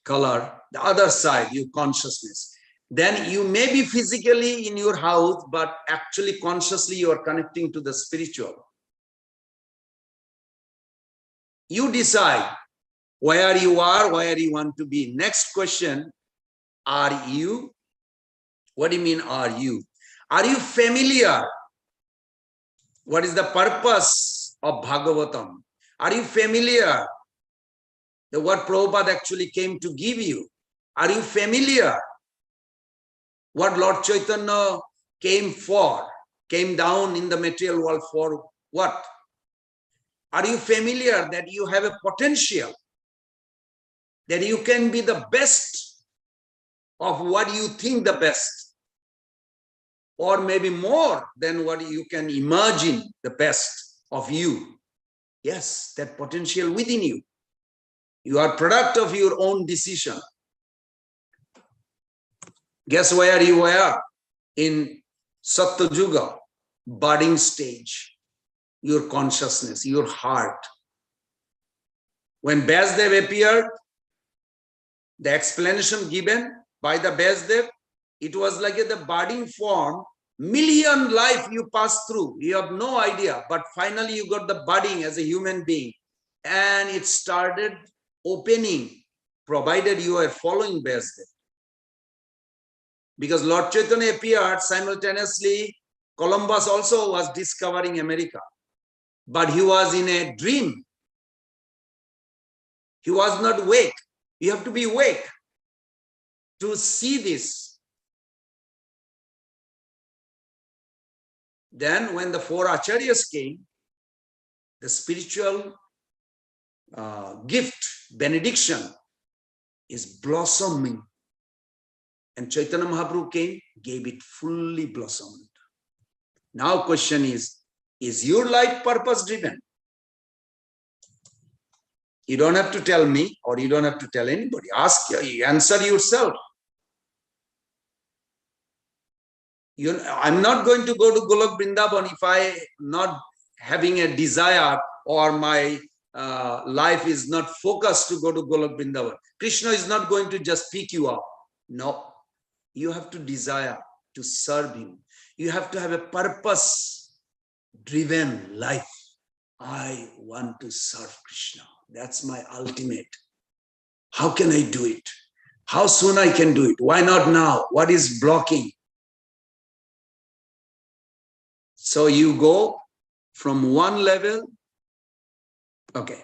color, the other side, your consciousness. Then you may be physically in your house, but actually consciously you are connecting to the spiritual. You decide where you are, where you want to be. Next question, are you? What do you mean, are you? Are you familiar? What is the purpose of Bhagavatam? Are you familiar? The what Prabhupada actually came to give you. Are you familiar? What Lord Chaitanya came for, came down in the material world for what? Are you familiar that you have a potential, that you can be the best of what you think the best, or maybe more than what you can imagine the best of you? Yes, that potential within you. You are product of your own decision. Guess where you were? In Sattva Yuga, budding stage. Your consciousness, your heart. When Vyasdev appeared, the explanation given by the Vyasdev, it was like the budding form, million life you pass through. You have no idea, but finally you got the budding as a human being. And it started opening, provided you are following Vyasdev. Because Lord Chaitanya appeared simultaneously, Columbus also was discovering America. But he was in a dream. He was not awake. You have to be awake to see this. Then when the four acharyas came, the spiritual gift, benediction is blossoming. And Chaitanya Mahaprabhu came, gave it fully blossomed. Now question is your life purpose driven? You don't have to tell me, or you don't have to tell anybody. Ask, answer yourself. I'm not going to go to Golok Vrindavan if I not having a desire, or my life is not focused to go to Golok Vrindavan. Krishna is not going to just pick you up. No, you have to desire to serve him. You have to have a purpose-driven life. I want to serve Krishna. That's my ultimate. How can I do it? How soon I can do it? Why not now? What is blocking? So you go from one level. Okay.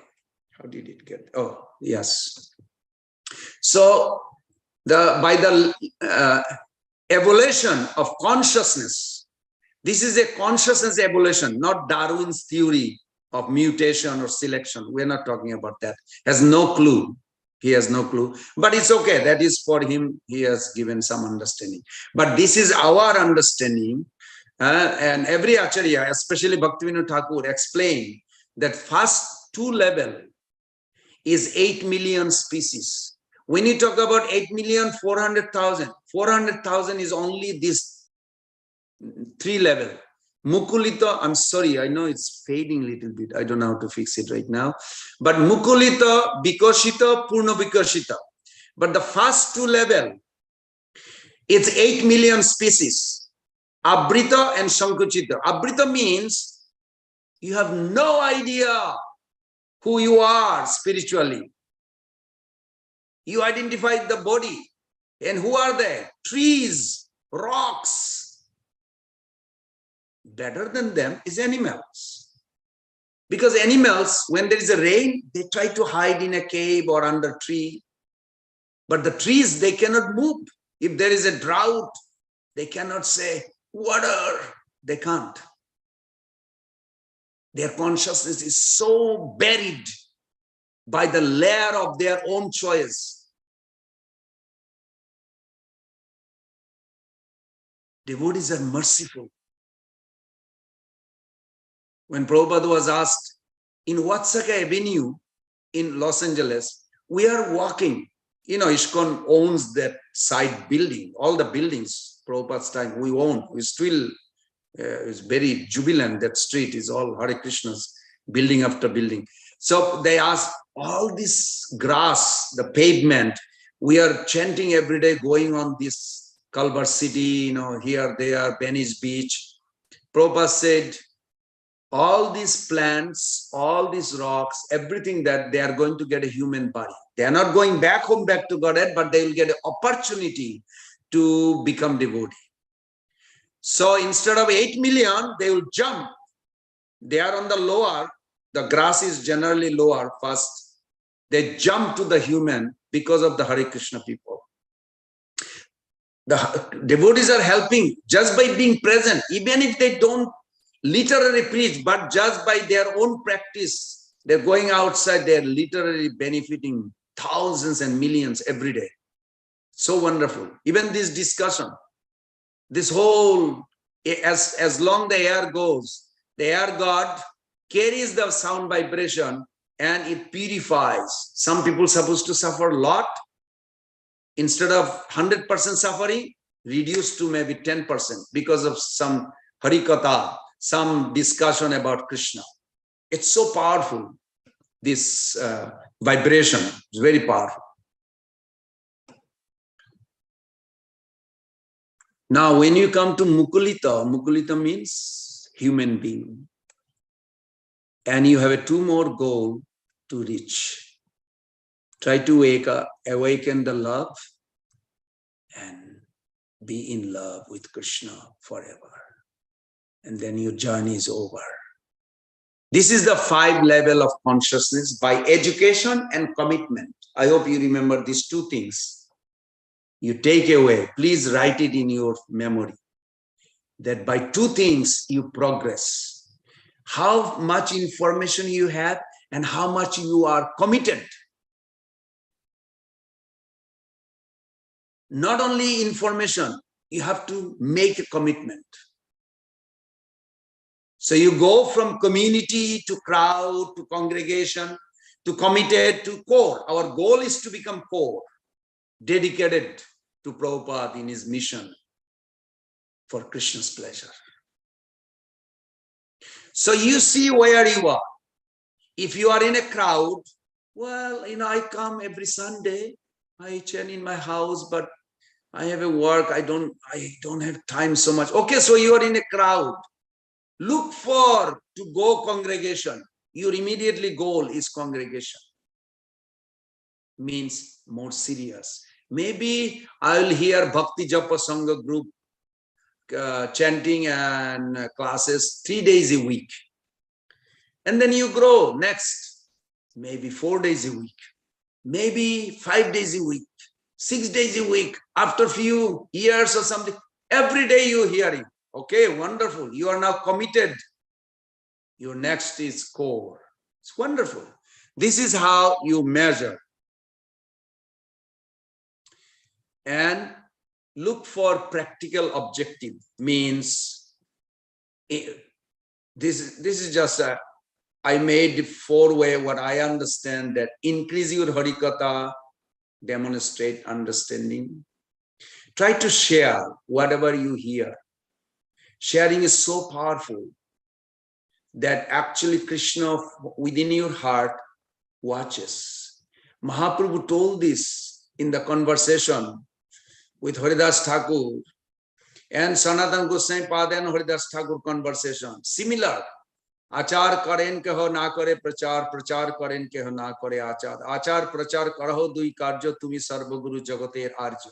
How did it get? Oh, yes. So by the evolution of consciousness, this is a consciousness evolution, not Darwin's theory of mutation or selection. We're not talking about that. Has no clue. He has no clue. But it's okay. That is for him. He has given some understanding. But this is our understanding. And every Acharya, especially Bhaktivinoda Thakur, explained that first two level is 8 million species. When you talk about 8,400,000, 400,000 is only this 3 level. Mukulita, I'm sorry, I know it's fading a little bit. I don't know how to fix it right now. But Mukulita, Bikoshita, Purna Bikoshita. But the first 2 level, it's 8 million species. Abrita and Sankuchita. Abrita means you have no idea who you are spiritually. You identify the body. And who are they? Trees, rocks. Better than them is animals. Because animals, when there is a rain, they try to hide in a cave or under a tree. But the trees, they cannot move. If there is a drought, they cannot say, water. They can't. Their consciousness is so buried by the layer of their own choice. Devotees are merciful. When Prabhupada was asked, in Vatsaka Avenue in Los Angeles, we are walking. You know, ISKCON owns that side building, all the buildings, Prabhupada's time, we own. We still, it's very jubilant, that street is all Hare Krishna's, building after building. So they asked, all this grass, the pavement, we are chanting every day, going on this Culver City, you know, here, there, Venice Beach. Prabhupada said, all these plants, all these rocks, everything that they are going to get a human body. They are not going back home, back to Godhead, but they will get an opportunity to become devotee. So instead of 8 million, they will jump. They are on the lower, the grass is generally lower first. They jump to the human because of the Hare Krishna people. The devotees are helping just by being present, even if they don't literally preach, but just by their own practice, they're going outside, they're literally benefiting thousands and millions every day. So wonderful. Even this discussion, this whole, as long the air goes, the air god carries the sound vibration and it purifies. Some people supposed to suffer a lot. Instead of 100% suffering, reduced to maybe 10% because of some harikatha, some discussion about Krishna. It's so powerful, this vibration is very powerful. Now, when you come to Mukulita, Mukulita means human being. And you have two more goals to reach. Try to awaken the love and be in love with Krishna forever. And then your journey is over. This is the 5 level of consciousness by education and commitment. I hope you remember these 2 things. You take away, please write it in your memory, that by 2 things you progress. How much information you have and how much you are committed. Not only information, you have to make a commitment. So you go from community to crowd to congregation to committed to core. Our goal is to become core, dedicated to Prabhupada in his mission for Krishna's pleasure. So you see where you are. If you are in a crowd, well, I come every Sunday, I chant in my house, but I have a work, I don't have time so much. Okay, so you are in a crowd. Look for to go congregation. Your immediately goal is congregation. Means more serious. Maybe I will hear Bhakti Japa Sangha group chanting and classes 3 days a week. And then you grow next, maybe 4 days a week, maybe 5 days a week, 6 days a week. After few years or something, every day you hear it. Okay, wonderful. You are now committed. Your next is core. It's wonderful. This is how you measure. And look for practical objective. Means this is just I made 4 way what I understand, that increase your harikatha, demonstrate understanding. Try to share whatever you hear. Sharing is so powerful that actually Krishna within your heart watches. Mahaprabhu told this in the conversation with Haridas Thakur and Sanatana Goswami Pada and Haridas Thakur conversation. Similar. Achar karen keho na kare prachar, prachar karen keho na kare achar. Achar prachar karaho dui karjo tumi sarva guru jagoter arjo.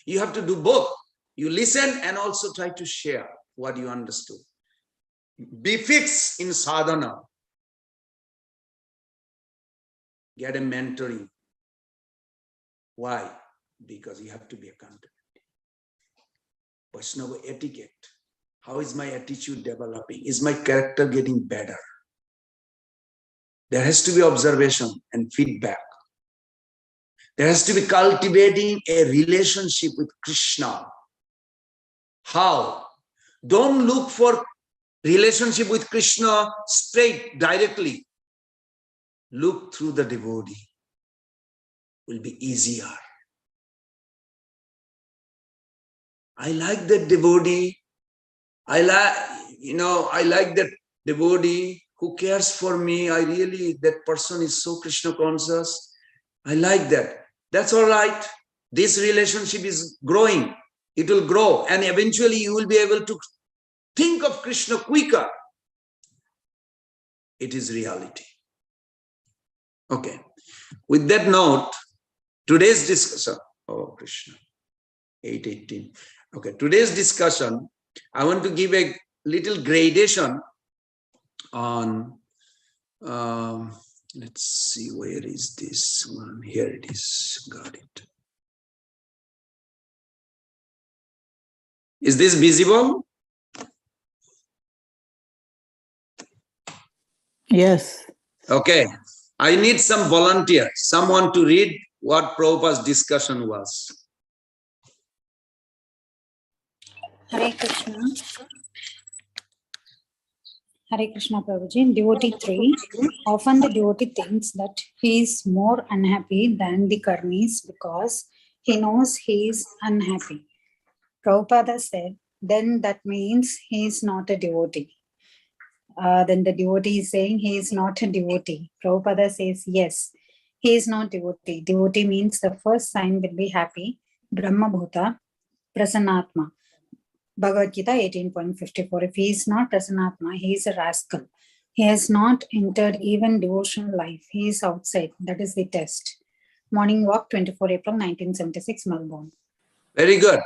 You have to do both. You listen and also try to share what you understood. Be fixed in sadhana. Get a mentoring. Why? Because you have to be accountable. Vaishnava etiquette. How is my attitude developing? Is my character getting better? There has to be observation and feedback. There has to be cultivating a relationship with Krishna. How? Don't look for relationship with Krishna straight, directly. Look through the devotee. Will be easier. I like that devotee. I like that devotee who cares for me. That person is so Krishna conscious. I like that. That's all right. This relationship is growing. It will grow. And eventually you will be able to think of Krishna quicker. it is reality. Okay. With that note, today's discussion, oh Krishna, 8:18. Okay, today's discussion, I want to give a little gradation on, let's see, where is this one? Here it is, got it. Is this visible? Yes. Okay, I need some volunteer, someone to read what Prabhupada's discussion was. Hare Krishna. Hare Krishna Prabhuji. Devotee 3. Often the devotee thinks that he is more unhappy than the karmis because he knows he is unhappy. Prabhupada said, then that means he is not a devotee. Then the devotee is saying he is not a devotee. Prabhupada says, yes, he is not devotee. Devotee means the first sign will be happy. Brahma Bhuta, Prasannatma. Bhagavad Gita 18.54. If he is not Prasannatma, he is a rascal. He has not entered even devotional life. He is outside. That is the test. Morning Walk, 24 April 1976, Melbourne. Very good.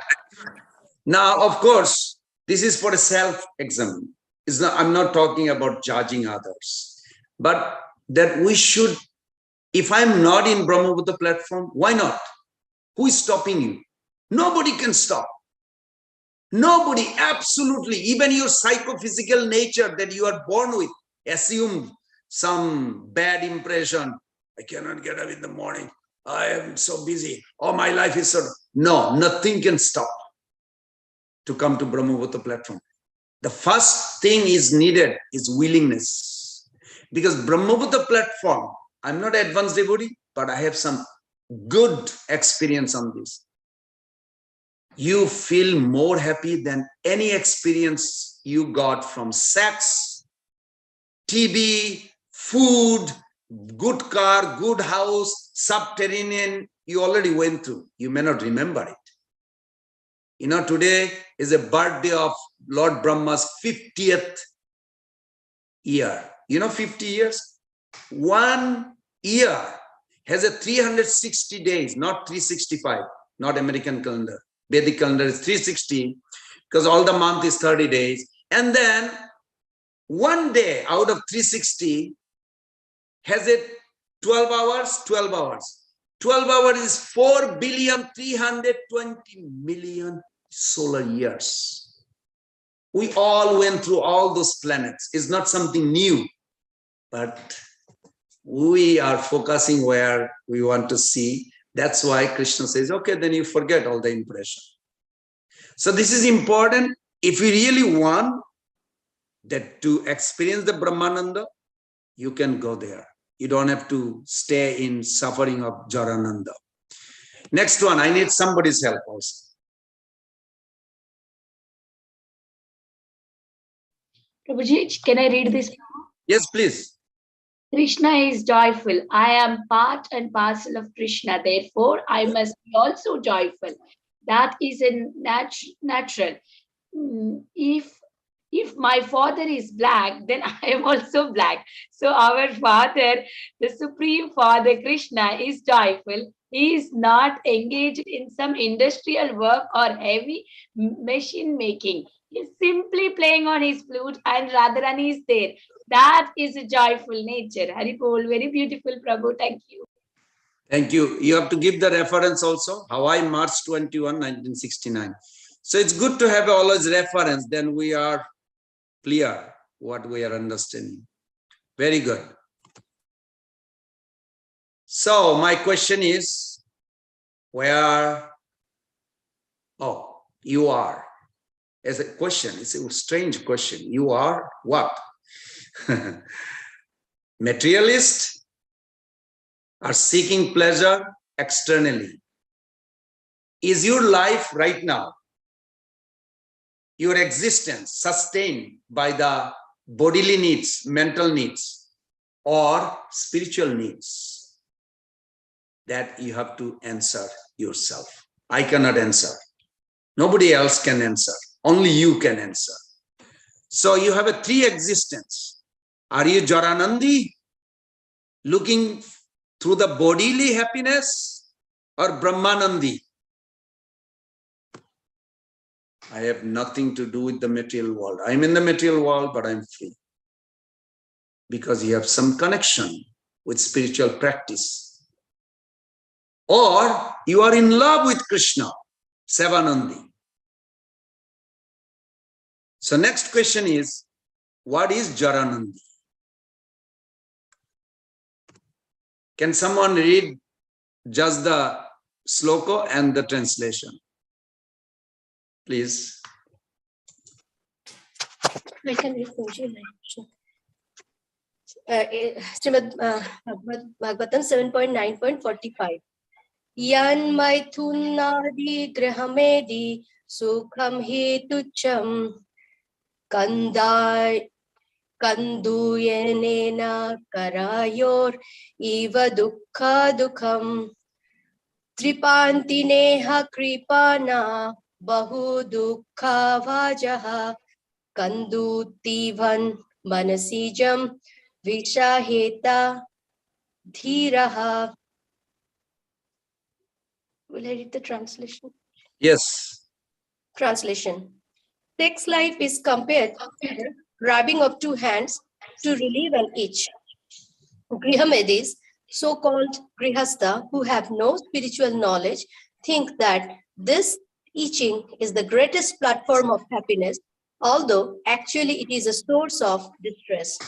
Now, of course, this is for a self-exam. I'm not talking about judging others, but that we should, if I'm not in Brahma Buddha platform, why not? Who is stopping you? Nobody can stop. Nobody, absolutely. Even your psychophysical nature that you are born with, assume some bad impression. I cannot get up in the morning. I am so busy. Oh, my life is so... No, nothing can stop to come to Brahmavata platform. The first thing is needed is willingness. Because Brahmavata platform, I'm not an advanced devotee, but I have some good experience on this. You feel more happy than any experience you got from sex, TV, food, good car, good house, subterranean. You already went through. You may not remember it. You know, today is a birthday of Lord Brahma's 50th year. You know, 50 years? 1 year has a 360 days, not 365, not American calendar. Vedic calendar is 360 because all the month is 30 days. And then 1 day out of 360 has it 12 hours, 12 hours. 12 hours is 4,320,000,000 solar years. We all went through all those planets. It's not something new, but we are focusing where we want to see. That's why Krishna says, okay, then you forget all the impression. So this is important. If you really want that to experience the Brahmananda, you can go there. You don't have to stay in suffering of Jarananda. Next one, I need somebody's help also. Prabhuji, can I read this? Yes, please. Krishna is joyful. I am part and parcel of Krishna. Therefore, I must be also joyful. That is a natural. If my father is black, then I am also black. So our father, the Supreme Father Krishna, is joyful. He is not engaged in some industrial work or heavy machine making. He is simply playing on his flute and Radharani is there. That is a joyful nature. Haribol, very beautiful, Prabhu. Thank you. Thank you. You have to give the reference also. Hawaii, March 21, 1969. So it's good to have always reference. Then we are clear what we are understanding. Very good. So my question is, where? Oh, you are. As a question, it's a strange question. You are what? Materialist are seeking pleasure externally. Is your life right now, your existence, sustained by the bodily needs, mental needs, or spiritual needs? That you have to answer yourself. I cannot answer. Nobody else can answer. Only you can answer. So you have a three existence. Are you Jaranandi, looking through the bodily happiness, or Brahmanandi? I have nothing to do with the material world. I'm in the material world, but I'm free. Because you have some connection with spiritual practice. Or you are in love with Krishna, Sevanandi. So next question is, what is Jaranandi? Can someone read just the sloka and the translation? Please. I can read Srimad Bhagavatam 7.9.45. Yan maithunadi grahamedi sukham hi tucham kanduyenena karayor iva dukkha dukham tripanti neha kripana bahu dukkha vajaha kandutivan manasijam vishaheta dhiraha. Will I read the translation? Yes. Translation. Sex life is compared to the grabbing of two hands to relieve an itch. Grihamedis, so-called grihastha, who have no spiritual knowledge, think that this itching is the greatest platform of happiness, although actually it is a source of distress.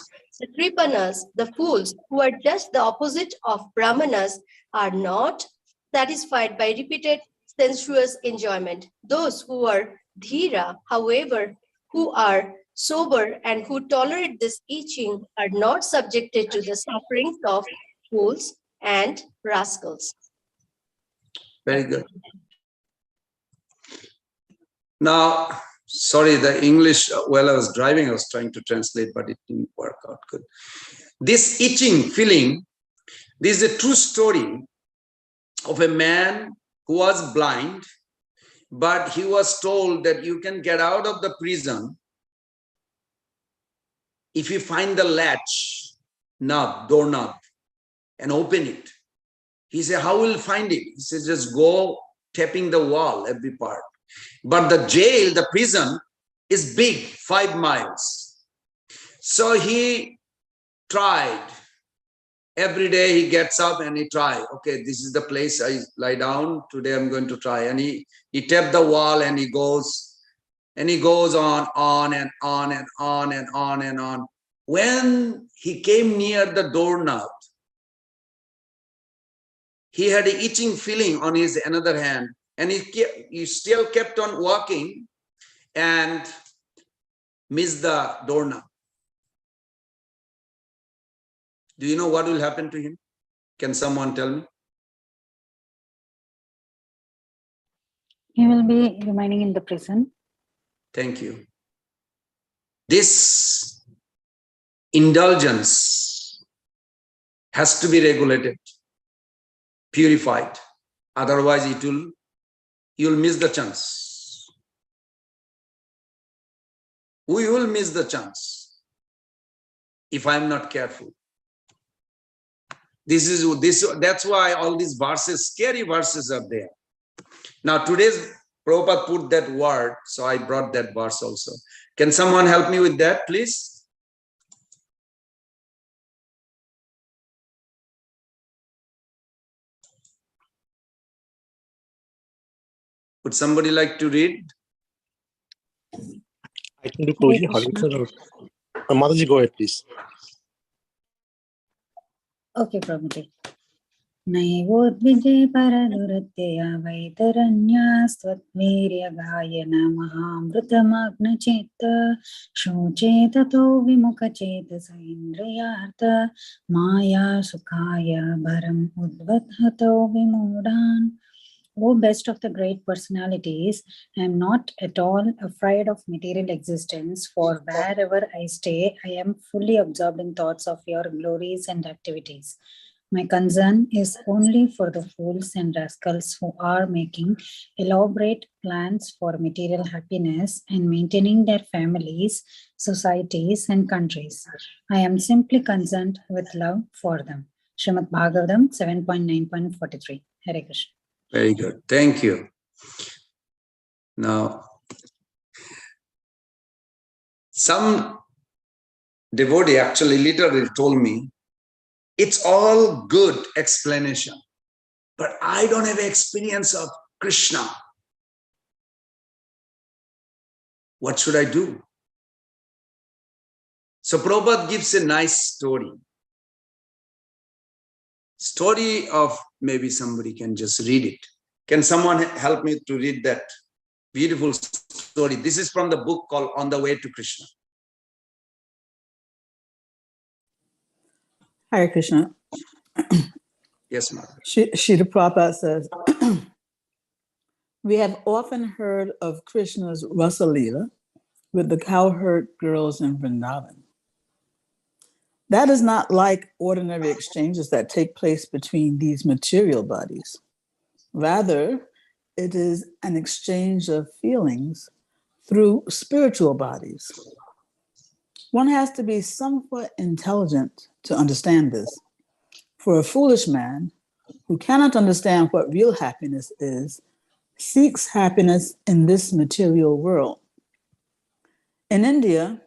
The Kripanas, the fools, who are just the opposite of Brahmanas, are not satisfied by repeated sensuous enjoyment. Those who are dhira, however, who are sober and who tolerate this itching are not subjected to the sufferings of fools and rascals. Very good. Now, sorry, the English, while I was driving, I was trying to translate, but it didn't work out good. This itching feeling, this is a true story of a man who was blind, but he was told that you can get out of the prison if you find the latch, doorknob, and open it. He said, how will you find it? He says, just go tapping the wall, every part. But the jail, the prison, is big, 5 miles. So he tried. Every day he gets up and he tries. Okay, this is the place I lie down. Today I'm going to try. And he tapped the wall and he goes on and on and on and on and on. When he came near the doorknob, he had an itching feeling on his another hand, and he still kept on walking and missed the doorknob. Do you know what will happen to him? Can someone tell me? He will be remaining in the prison. Thank you. This indulgence has to be regulated, purified. Otherwise, you'll miss the chance. We will miss the chance if I'm not careful. That's why all these verses, scary verses, are there. Now, today's Prabhupada put that word, so I brought that verse also. Can someone help me with that, please? Would somebody like to read? I can do Prabhuji. Mataji, go ahead, please. Okay, Prabhuji. Naivodvije paradurattya vaitaranya svatvirya gayana mahamrutamagna cheta shochetato vimukha chetasa indriyartha maya sukhaya bharam udvathato vimudan. O best of the great personalities, I am not at all afraid of material existence, for wherever I stay, I am fully absorbed in thoughts of your glories and activities. My concern is only for the fools and rascals who are making elaborate plans for material happiness and maintaining their families, societies, and countries. I am simply concerned with love for them. Srimad Bhagavatam 7.9.43. Hare Krishna. Very good. Thank you. Now, some devotee actually literally told me, it's all good explanation, but I don't have experience of Krishna. What should I do? So Prabhupada gives a nice story. Story of, maybe somebody can just read it. Can someone help me to read that beautiful story? This is from the book called On the Way to Krishna. Hare Krishna. Yes, ma'am. Srila Prabhupada says, we have often heard of Krishna's Rasa Leela with the cowherd girls in Vrindavan. That is not like ordinary exchanges that take place between these material bodies. Rather, it is an exchange of feelings through spiritual bodies. One has to be somewhat intelligent to understand this. For a foolish man who cannot understand what real happiness is, seeks happiness in this material world. In India,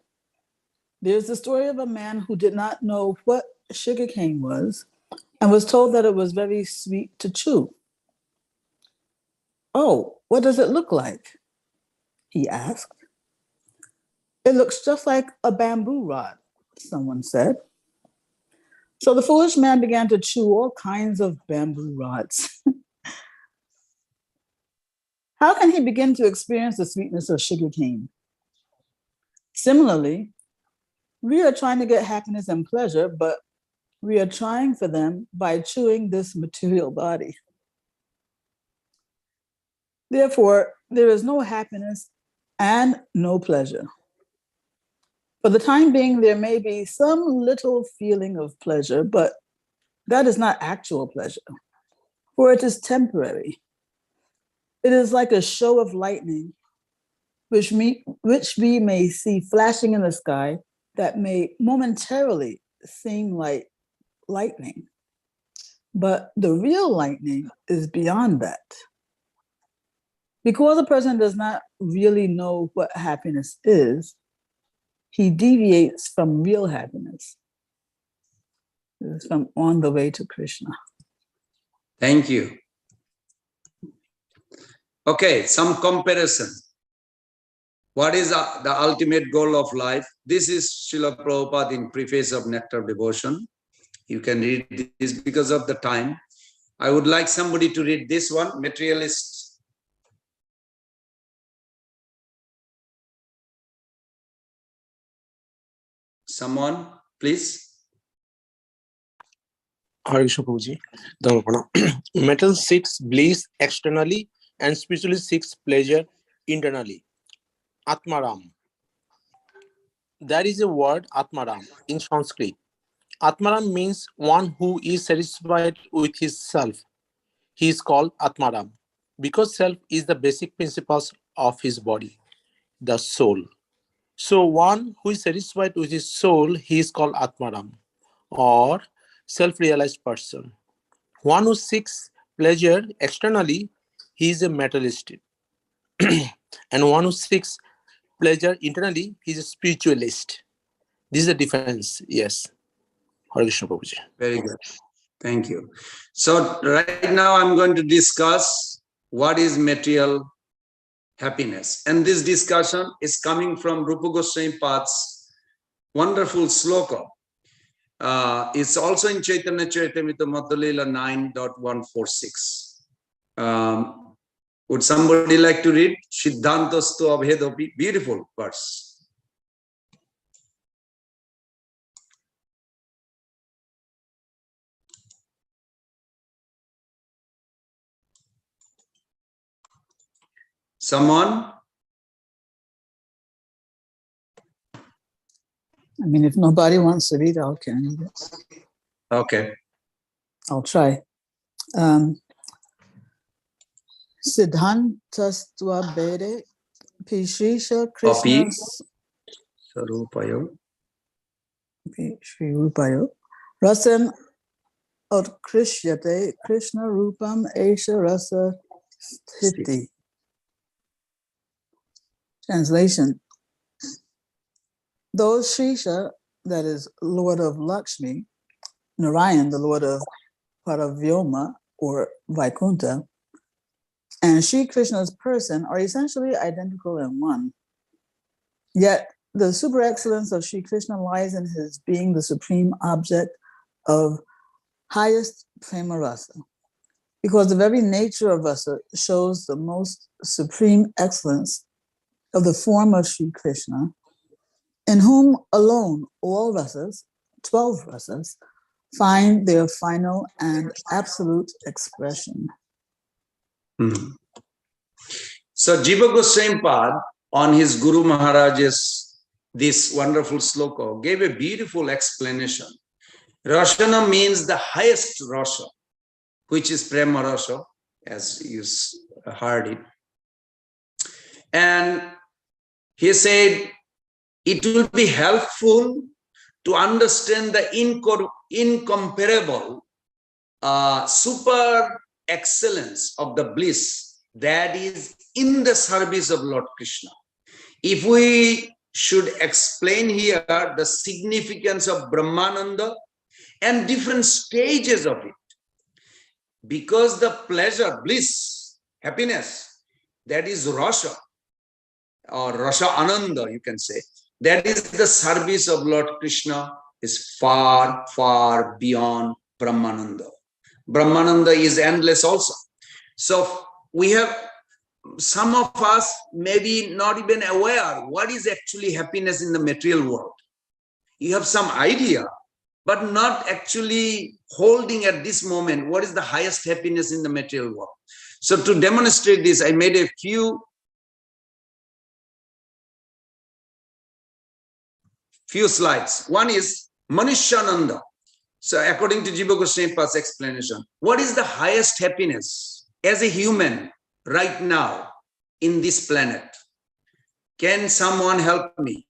there's the story of a man who did not know what sugarcane was and was told that it was very sweet to chew. Oh, what does it look like? He asked. It looks just like a bamboo rod, someone said. So the foolish man began to chew all kinds of bamboo rods. How can he begin to experience the sweetness of sugarcane? Similarly, we are trying to get happiness and pleasure, but we are trying for them by chewing this material body. Therefore, there is no happiness and no pleasure. For the time being, there may be some little feeling of pleasure, but that is not actual pleasure, for it is temporary. It is like a show of lightning, which we may see flashing in the sky that may momentarily seem like lightning. But the real lightning is beyond that. Because a person does not really know what happiness is, he deviates from real happiness. It's from On the Way to Krishna. Thank you. Okay, some comparison. What is the ultimate goal of life? This is Srila Prabhupada in Preface of Nectar of Devotion. You can read this because of the time. I would like somebody to read this one, Materialist. Someone, please. Hare Krishna Prabhuji. Metal seeks bliss externally and spiritually seeks pleasure internally. Atmaram. There is a word Atmaram in Sanskrit. Atmaram means one who is satisfied with his self. He is called Atmaram because self is the basic principles of his body, the soul. So one who is satisfied with his soul, he is called Atmaram or self-realized person. One who seeks pleasure externally, he is a materialist. And one who seeks pleasure internally, he is a spiritualist. This is the difference, yes. Hare Krishna Prabhuji. Very good. Thank you. So right now I'm going to discuss what is material happiness. And this discussion is coming from Rupa Goswami Pad's wonderful sloka. It's also in Chaitanya Charitamrita Madhulila 9.146. Would somebody like to read? Siddhantastu abhedopi. Beautiful verse. Someone? I mean, if nobody wants to read, I can read it. Okay. I'll try. Siddhantastva Bede Pishisha Krishna Sarupayo Rupayo Rasan Utkrishyate Krishna Rupam Esha Rasa Sthiti. Translation. Though Shisha, that is Lord of Lakshmi, Narayan, the Lord of Paravyoma or Vaikuntha, and Sri Krishna's person are essentially identical in one. Yet the super excellence of Sri Krishna lies in his being the supreme object of highest prema rasa, because the very nature of rasa shows the most supreme excellence of the form of Sri Krishna, in whom alone all rasas, 12 rasas, find their final and absolute expression. So Jiva Goswami Pad on his Guru Maharaj's this wonderful sloka gave a beautiful explanation. Rasana means the highest rasa, which is prema rasa, as you heard it. And he said it will be helpful to understand the incomparable super excellence of the bliss that is in the service of Lord Krishna. If we should explain here the significance of Brahmananda and different stages of it, because the pleasure, bliss, happiness, that is Rasa, or Rasa Ananda, you can say, that is the service of Lord Krishna, is far, far beyond Brahmananda. Brahmananda is endless also. So we have, some of us maybe not even aware what is actually happiness in the material world. You have some idea, but not actually holding at this moment what is the highest happiness in the material world. So to demonstrate this, I made a few slides. One is Manishyananda. So according to Jiva Goswami Pad's explanation, what is the highest happiness as a human right now in this planet? Can someone help me?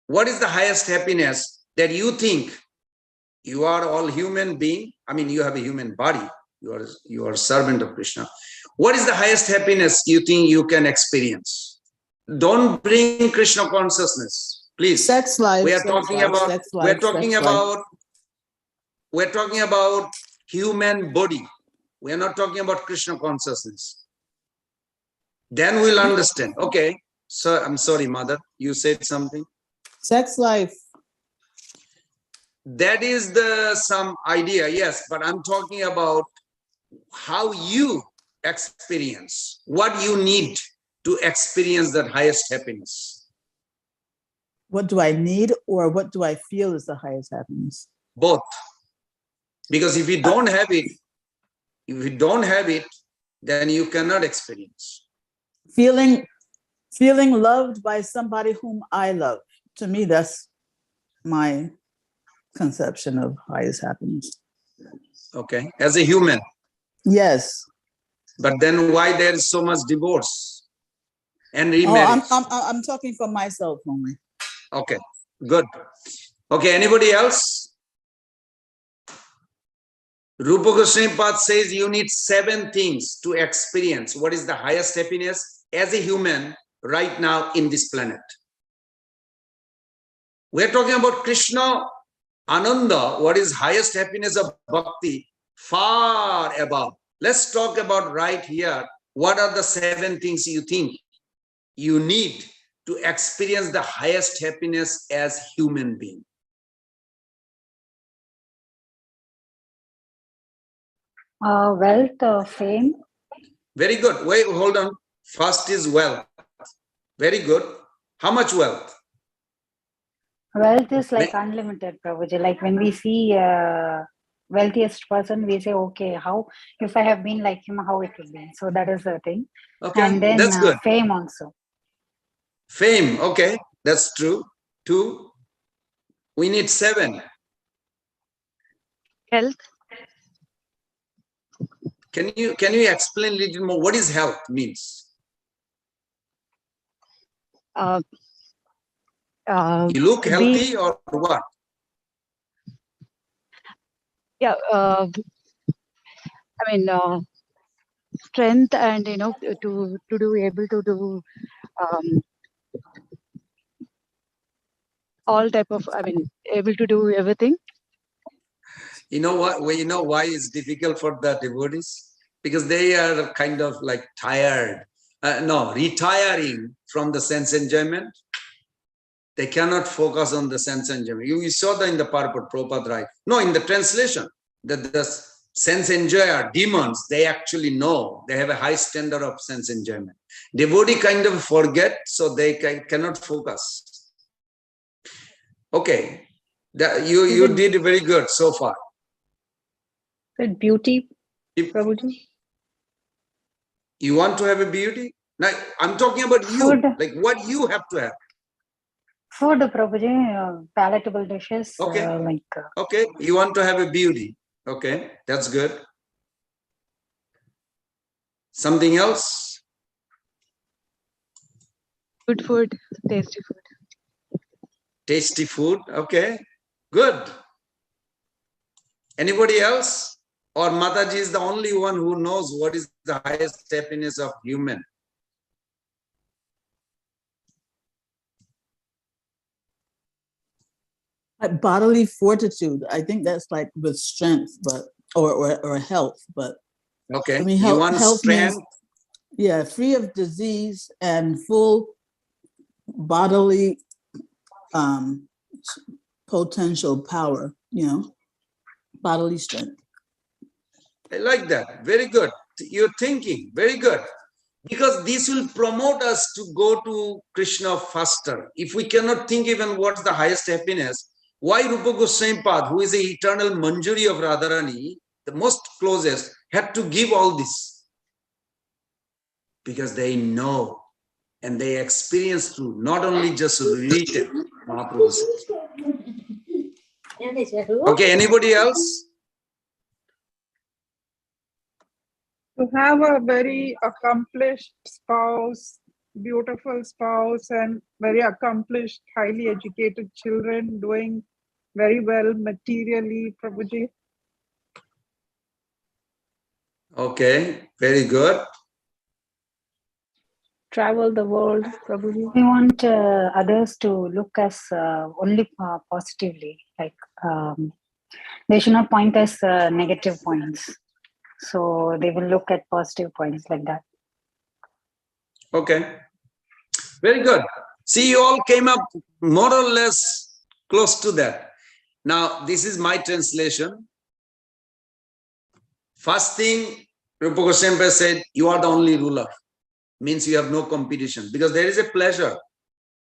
What is the highest happiness that you think? You are all human being. I mean, you have a human body. You are a servant of Krishna. What is the highest happiness you think you can experience? Don't bring Krishna consciousness, please. Sex life. We are talking about. We're talking about human body. We are not talking about Krishna consciousness. Then we'll understand. Okay. So I'm sorry, mother. You said something. Sex life. That is some idea, yes, but I'm talking about how you experience, what you need to experience that highest happiness. What do I need, or what do I feel is the highest happiness? Both. Because if you don't have it, then you cannot experience. Feeling loved by somebody whom I love. To me, that's my conception of highest happiness. Okay, as a human. Yes. But then why there is so much divorce and remarriage? I'm talking for myself only. Okay, good. Okay, anybody else? Rupa Goswami Pad says you need 7 things to experience what is the highest happiness as a human right now in this planet. We're talking about Krishna Ananda, what is highest happiness of bhakti, far above. Let's talk about right here. What are the 7 things you think you need to experience the highest happiness as human being? Wealth, fame. Very good. Wait, hold on. First is wealth. Very good. How much wealth? Wealth is like unlimited, Prabhuji. Like when we see wealthiest person, we say, okay, how, if I have been like him, how it will be. So that is the thing. Okay, and then that's good. Fame also. Fame, okay, that's true. 2. We need 7. Health. Can you explain a little more what is health means? You look healthy or what? Yeah, I mean, strength and to do able to do all type of, I mean, able to do everything. You know what? Well, you know why it's difficult for the devotees? Because they are kind of like tired. Retiring from the sense enjoyment. They cannot focus on the sense enjoyment. You saw that in the purport, Prabhupada, right? No, in the translation, that the sense enjoyer, demons, they actually know. They have a high standard of sense enjoyment. Devotee kind of forget, so they cannot focus. Okay, you did very good so far. Beauty, Prabhuji? You want to have a beauty? Now, I'm talking about you, like what you have to have. Food, Prabhuji, palatable dishes. Okay. Okay, you want to have a beauty. Okay, that's good. Something else? Good food, tasty food. Tasty food, okay, good. Anybody else? Or Mataji is the only one who knows what is the highest happiness of human? Like bodily fortitude. I think that's like with strength, but or health. But okay, I mean, you want health strength? Means, free of disease and full bodily potential power. Bodily strength. I like that. Very good. You're thinking very good. Because this will promote us to go to Krishna faster. If we cannot think even what's the highest happiness, why Rupa Goswami Pad, who is the eternal Manjuri of Radharani, the most closest, had to give all this? Because they know and they experience through, not only just written. Mahaprabhu says. Okay, anybody else? To have a very accomplished spouse, beautiful spouse, and very accomplished, highly educated children doing very well materially, Prabhuji. Okay, very good. Travel the world, Prabhuji. We want others to look us only positively, like they should not point us negative points. So they will look at positive points like that. Okay, very good. See, you all came up more or less close to that. Now, this is my translation. First thing, Rupa Goswami said, you are the only ruler. Means you have no competition. Because there is a pleasure.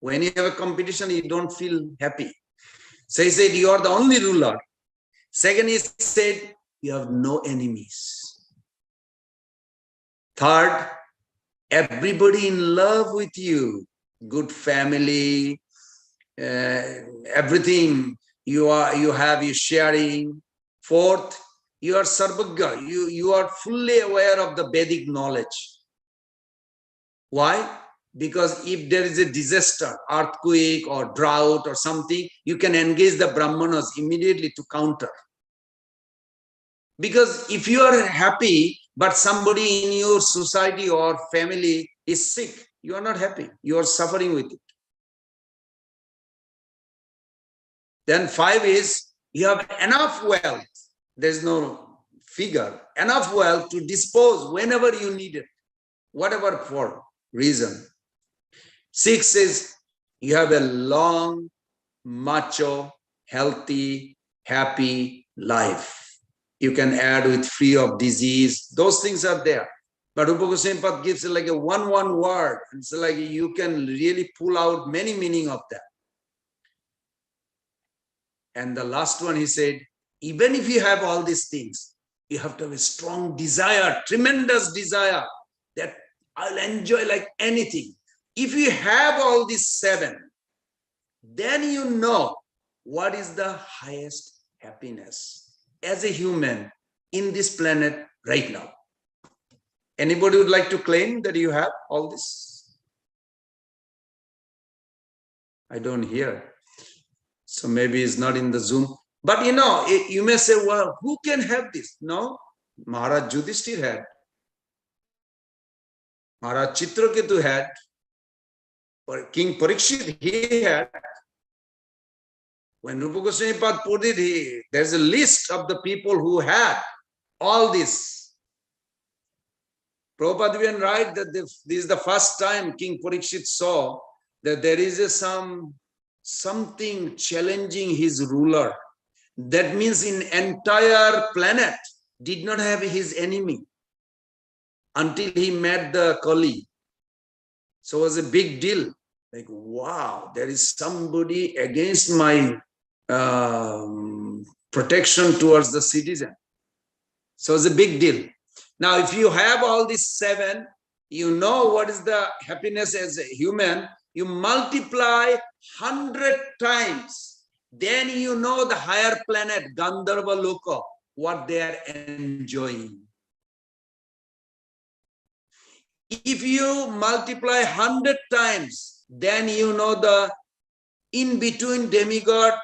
When you have a competition, you don't feel happy. So he said, you are the only ruler. Second, he said, you have no enemies. Third, everybody in love with you. Good family, everything you sharing. Fourth, you are sarvagya. You are fully aware of the Vedic knowledge. Why? Because if there is a disaster, earthquake or drought or something, you can engage the Brahmanas immediately to counter. Because if you are happy, but somebody in your society or family is sick, you are not happy. You are suffering with it. Then 5 is, you have enough wealth. There's no figure. Enough wealth to dispose whenever you need it, whatever for reason. 6 is, you have a long, macho, healthy, happy life. You can add with free of disease. Those things are there. But Rupa Goswami Pad gives it like a one word. It's like you can really pull out many meaning of that. And the last one, he said, even if you have all these things, you have to have a strong desire, tremendous desire that I'll enjoy like anything. If you have all these 7, then you know what is the highest happiness as a human in this planet right now. Anybody would like to claim that you have all this? I don't hear. So maybe it's not in the Zoom. But you may say, well, who can have this? No, Maharaj Yudhishthir had. Maharaj Chitraketu had. King Pariksit, he had. When Rupa Goswami Pad put it, there's a list of the people who had all this. Prabhupada even write that this is the first time King Pariksit saw that there is something challenging his ruler. That means in entire planet did not have his enemy until he met the Kali. So it was a big deal. Like, wow, there is somebody against my protection towards the citizen. So it's a big deal. Now, if you have all these 7, you know what is the happiness as a human. You multiply 100 times, then you know the higher planet, Gandharva Loka, what they are enjoying. If you multiply 100 times, then you know the in between demigod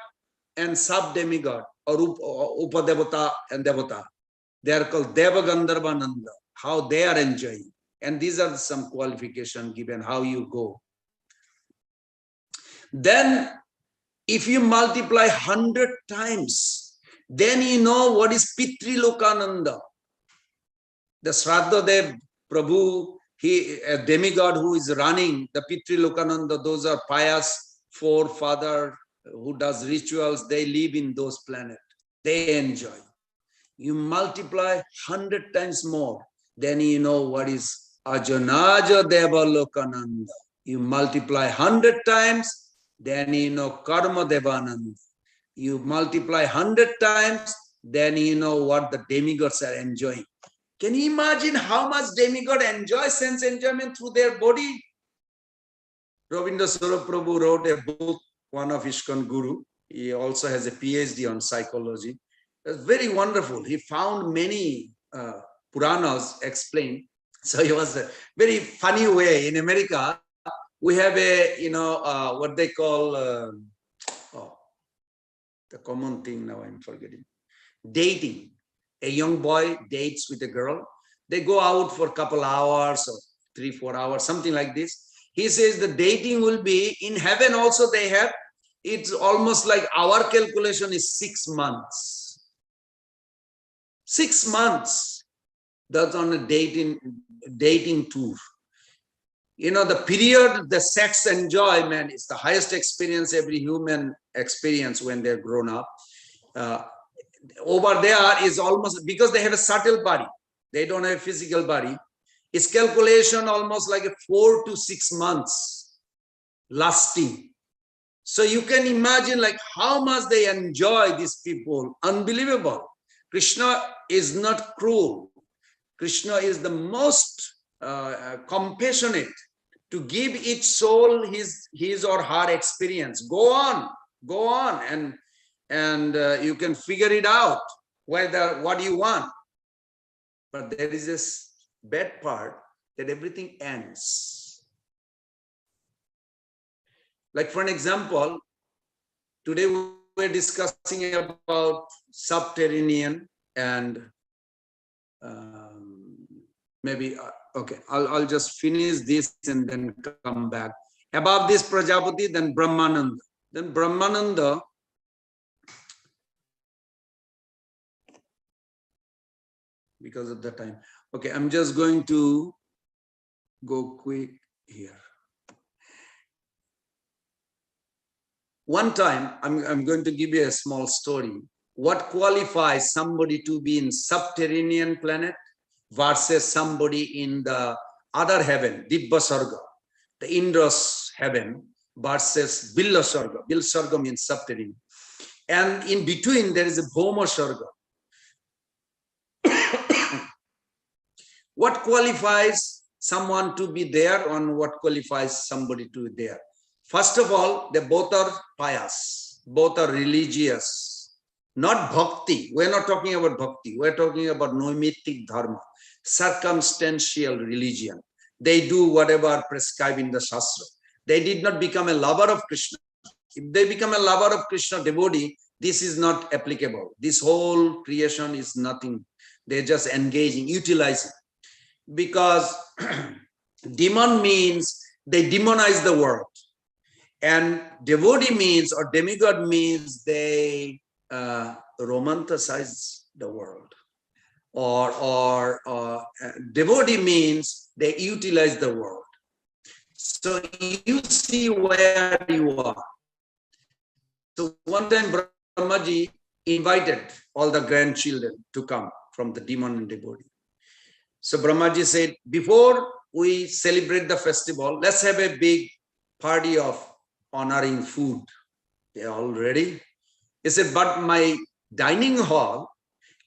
and sub-demigod, or Upadevata and Devata. They are called Deva Gandharva Nanda, how they are enjoying. And these are some qualifications given, how you go. Then, if you multiply 100 times, then you know what is Pitri Lokananda. The Shraddha Dev Prabhu, a demigod who is running the Pitri Lokananda, those are pious forefather who does rituals, they live in those planets. They enjoy. You multiply 100 times more, then you know what is Ajanaja Deva Lokananda. You multiply 100 times, then you know Karma Devananda. You multiply 100 times, then you know what the demigods are enjoying. Can you imagine how much demigod enjoy sense enjoyment through their body? Rabindra Swarup Prabhu wrote a book, one of ISKCON Guru. He also has a PhD on psychology. It's very wonderful. He found many Puranas explained. So it was a very funny way. In America, we have a, what they call, the common thing now I'm forgetting, dating. A young boy dates with a girl. They go out for a couple hours or 3-4 hours, something like this. He says the dating will be in heaven also they have. It's almost like our calculation is 6 months. 6 months. That's on a dating tour. The period, the sex enjoyment is the highest experience every human experience when they're grown up. Over there is almost, because they have a subtle body, they don't have a physical body, it's calculation almost like a 4 to 6 months lasting. So you can imagine like how much they enjoy these people. Unbelievable. Krishna is not cruel. Krishna is the most compassionate to give each soul his or her experience. Go on, and you can figure it out what you want. But there is this bad part that everything ends. Like for an example, today we're discussing about subterranean and maybe, okay, I'll just finish this and then come back. Above this Prajapati, then Brahmananda. Then Brahmananda, because of the time. Okay, I'm just going to go quick here. One time, I'm going to give you a small story. What qualifies somebody to be in subterranean planet versus somebody in the other heaven, Dibba Sarga, the Indra's heaven, versus Billa Sarga. Billa Sarga means subterranean. And in between, there is a Bhoma Sarga. What qualifies someone to be there and what qualifies somebody to be there? First of all, they both are pious, both are religious, not bhakti. We're not talking about bhakti. We're talking about noimitic dharma, circumstantial religion. They do whatever prescribed in the Shastra. They did not become a lover of Krishna. If they become a lover of Krishna devotee, this is not applicable. This whole creation is nothing. They're just engaging, utilizing. Because demon means they demonize the world. And devotee means, or demigod means, they romanticize the world. Or devotee means they utilize the world. So you see where you are. So one time Brahmaji invited all the grandchildren to come from the demon and devotee. So Brahmaji said, before we celebrate the festival, let's have a big party of honoring food. They're all ready. He said, but my dining hall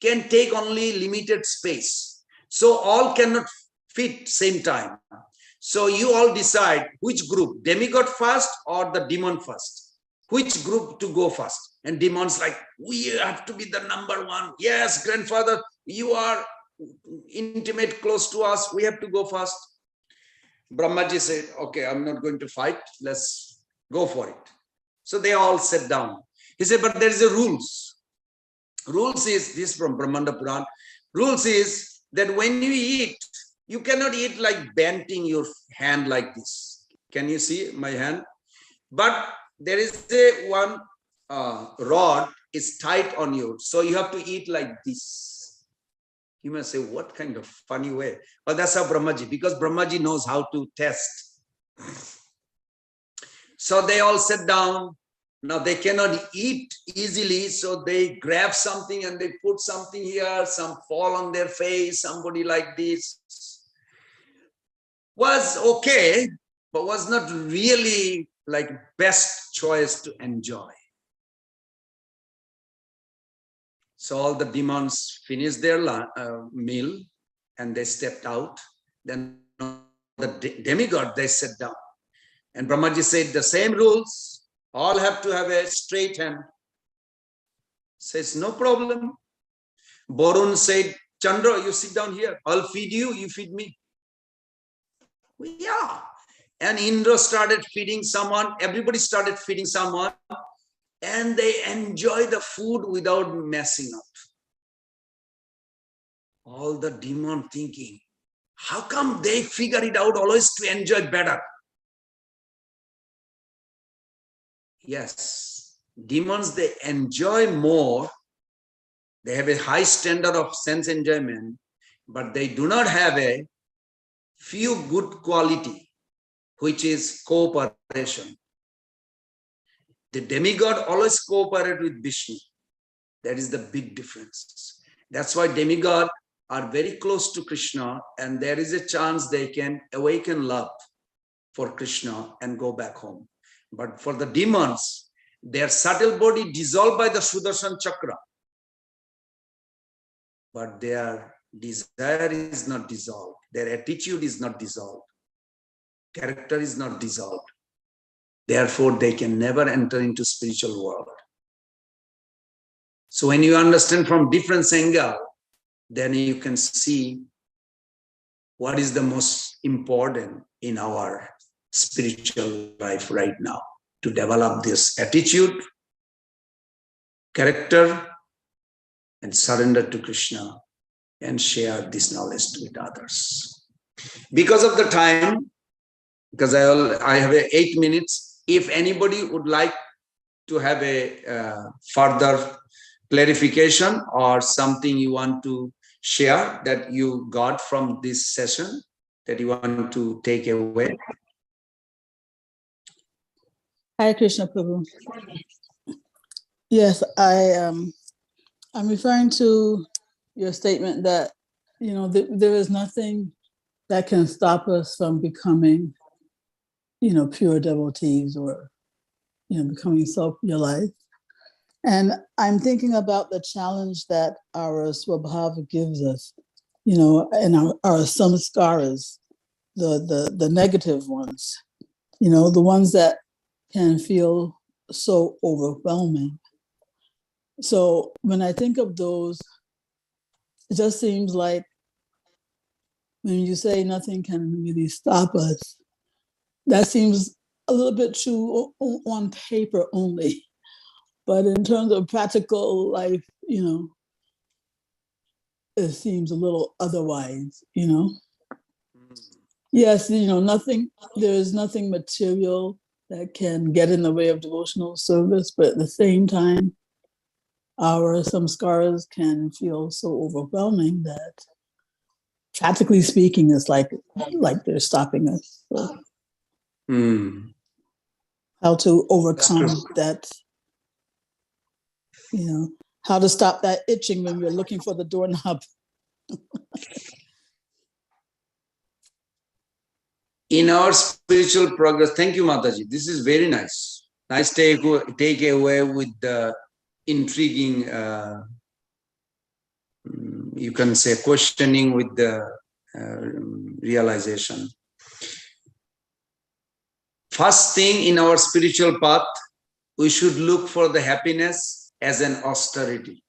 can take only limited space. So all cannot fit same time. So you all decide which group, demigod first or the demon first. Which group to go first? And demon's like, we have to be the number one. Yes, grandfather, you are intimate, close to us. We have to go first. Brahmaji said, okay, I'm not going to fight. Let's go for it. So they all sat down. He said, but there is a rules. Rules is this from Brahmanda Puran. Rules is that when you eat, you cannot eat like bending your hand like this. Can you see my hand? But there is a one rod is tight on you. So you have to eat like this. You must say, what kind of funny way? But that's how Brahmaji, because Brahmaji knows how to test. So they all sat down. Now they cannot eat easily. So they grab something and they put something here. Some fall on their face, somebody like this. Was okay, but was not really like best choice to enjoy. So all the demons finished their meal and they stepped out. Then the demigod, they sat down. And Brahmaji said the same rules, all have to have a straight hand. Says, no problem. Borun said, Chandra, you sit down here. I'll feed you, you feed me. Yeah. And Indra started feeding someone. Everybody started feeding someone. And they enjoy the food without messing up. All the demon thinking, how come they figure it out always to enjoy better? Yes, demons, they enjoy more. They have a high standard of sense enjoyment, but they do not have a few good quality, which is cooperation. The demigod always cooperate with Vishnu. That is the big difference. That's why demigod are very close to Krishna, and there is a chance they can awaken love for Krishna and go back home. But for the demons, their subtle body dissolved by the Sudarshan Chakra. But their desire is not dissolved. Their attitude is not dissolved. Character is not dissolved. Therefore, they can never enter into spiritual world. So when you understand from different angle, then you can see what is the most important in our spiritual life right now, to develop this attitude, character, and surrender to Krishna and share this knowledge with others. Because of the time, because I have 8 minutes, if anybody would like to have a further clarification or something you want to share that you got from this session that you want to take away. Hare Krishna Prabhu. Yes, I'm referring to your statement that, you know, there is nothing that can stop us from becoming, you know, pure devotees or, you know, becoming self-realized. And I'm thinking about the challenge that our Swabhava gives us, you know, and our samskaras, the negative ones, you know, the ones that can feel so overwhelming. So when I think of those, it just seems like when you say nothing can really stop us, that seems a little bit true on paper only. But in terms of practical life, it seems a little otherwise, Yes, nothing, there's nothing material that can get in the way of devotional service, but at the same time, our samskaras can feel so overwhelming that practically speaking, it's like they're stopping us. So how to overcome that, how to stop that itching when we're looking for the doorknob. In our spiritual progress, thank you, Mataji. This is very nice. Nice take away with the intriguing, you can say, questioning with the realization. First thing in our spiritual path, we should look for the happiness as an austerity.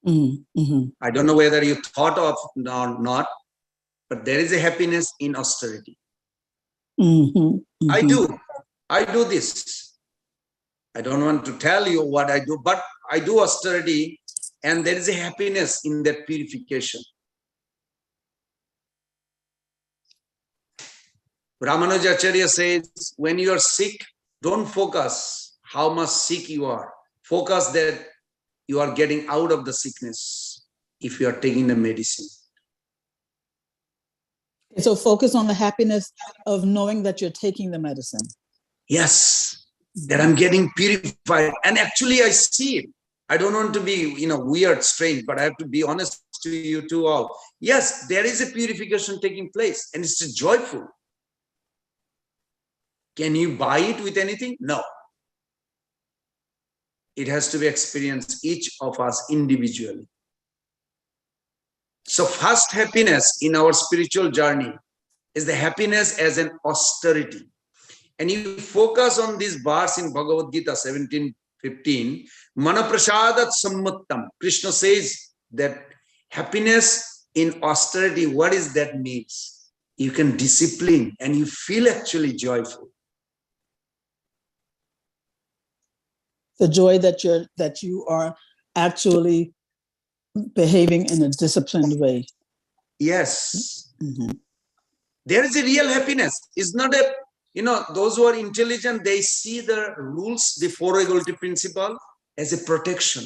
I don't know whether you thought of or not, but there is a happiness in austerity. I do this. I don't want to tell you what I do, but I do austerity, and there is a happiness in that purification. Ramanujacharya says, when you are sick, don't focus how much sick you are. Focus that you are getting out of the sickness if you are taking the medicine. So focus on the happiness of knowing that you're taking the medicine. Yes, that I'm getting purified. And actually I see it. I don't want to be, weird, strange, but I have to be honest to you two all. Yes, there is a purification taking place, and it's joyful. Can you buy it with anything? No. It has to be experienced, each of us individually. So first happiness in our spiritual journey is the happiness as an austerity. And you focus on this verse in Bhagavad Gita 17:15, Manaprasadat Sammattam. Krishna says that happiness in austerity, what is that means? You can discipline and you feel actually joyful. The joy that you are actually behaving in a disciplined way. Yes. There is a real happiness. It's not a, those who are intelligent, they see the rules, the four regulative principle as a protection.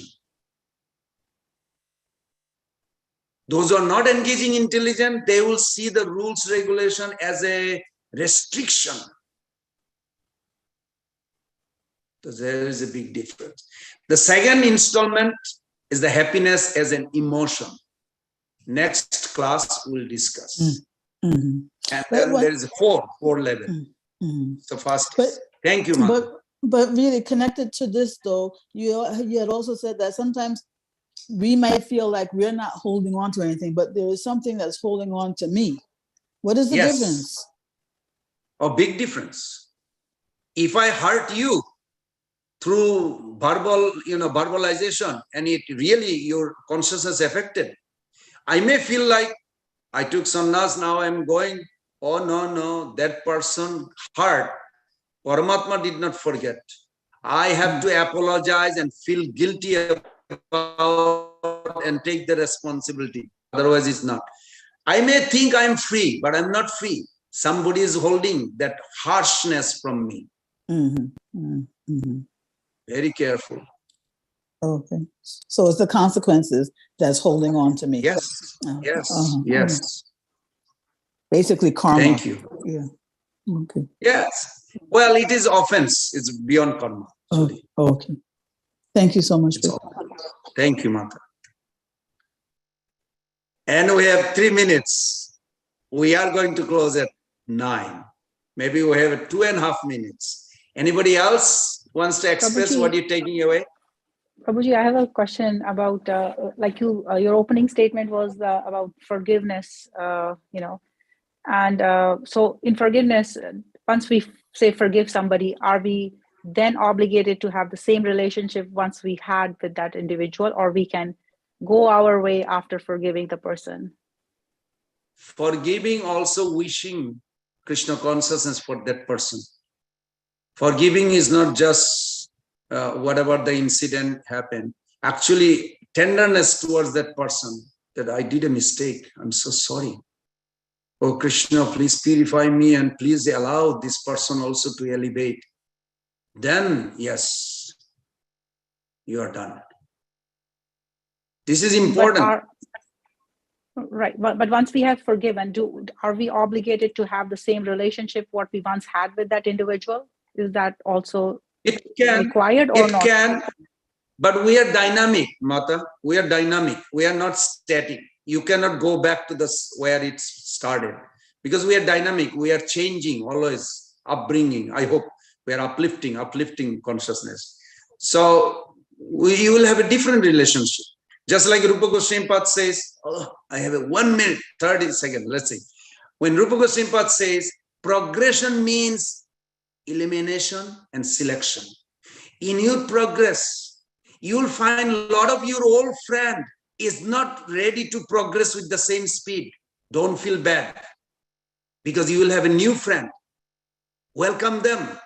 Those who are not engaging intelligent, they will see the rules, regulation as a restriction. So there is a big difference. The second installment is the happiness as an emotion. Next class we'll discuss. And then there is a four level. So first, thank you, Mother. But really connected to this though, you had also said that sometimes we might feel like we're not holding on to anything, but there is something that's holding on to me. What is the difference? A big difference. If I hurt you through verbalization, and it really, your consciousness affected, I may feel like I took sannyas, now I'm going, oh no, that person hurt. Paramatma did not forget. I have to apologize and feel guilty about and take the responsibility. Otherwise, it's not. I may think I'm free, but I'm not free. Somebody is holding that harshness from me. Very careful. Okay. So it's the consequences that's holding on to me. Yes. Yes. Basically karma. Thank you. Yeah. Okay. Yes. Well, it is offense. It's beyond karma. Okay. Thank you so much. Thank you, Mata. And we have 3 minutes. We are going to close at 9. Maybe we have 2.5 minutes. Anybody else wants to express what you're taking away? Prabhuji, I have a question about, your opening statement was about forgiveness, And so in forgiveness, once we say forgive somebody, are we then obligated to have the same relationship once we had with that individual, or we can go our way after forgiving the person? Forgiving, also wishing Krishna consciousness for that person. Forgiving is not just whatever the incident happened. Actually, tenderness towards that person, that I did a mistake. I'm so sorry. Oh Krishna, please purify me and please allow this person also to elevate. Then, yes, you are done. This is important. Right, but once we have forgiven, are we obligated to have the same relationship what we once had with that individual? Is that also required or not? It can, but we are dynamic, Mata. We are dynamic. We are not static. You cannot go back to where it started, because we are dynamic. We are changing always, upbringing. I hope we are uplifting consciousness. So you will have a different relationship. Just like Rupa Goswami Pad says, oh, I have a 1 minute, 30 seconds, let's see. When Rupa Goswami Pad says, progression means elimination and selection. In your progress, you'll find a lot of your old friend is not ready to progress with the same speed. Don't feel bad, because you will have a new friend. Welcome them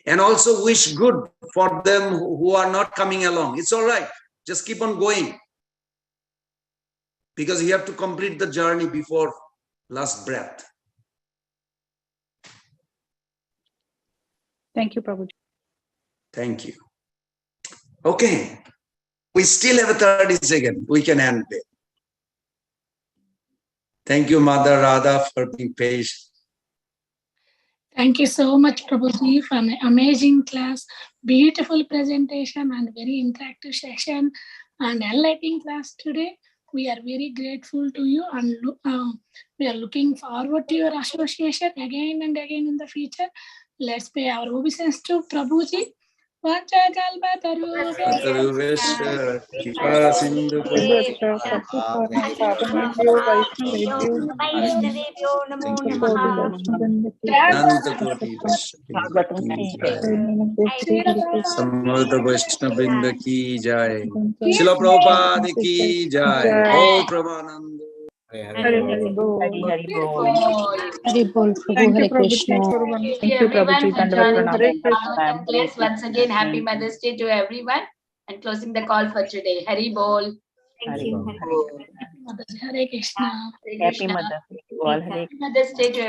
and also wish good for them who are not coming along. It's all right. Just keep on going, because you have to complete the journey before last breath. Thank you, Prabhuji. Thank you. Okay. We still have a 30 seconds. We can end it. Thank you, Mother Radha, for being patient. Thank you so much, Prabhuji, for an amazing class, beautiful presentation, and very interactive session, and enlightening class today. We are very grateful to you, and we are looking forward to your association again and again in the future. Let's pay our obeisance to Prabhuji. Samavata Vaishnavrinda ki jai. Srila Prabhupada ki jai. Oh Prabhupada. Hari Bol. Hari Bol. Thank you, Prabhu. Krishna. Thank you, Prabhuji. Everyone for joining the Bhagavatam class. Once again, happy Mother's Day to everyone, and closing the call for today. Hari Bol. Thank you. Hare Krishna. Happy Mother's Day to all. Happy Mother's Day to everyone.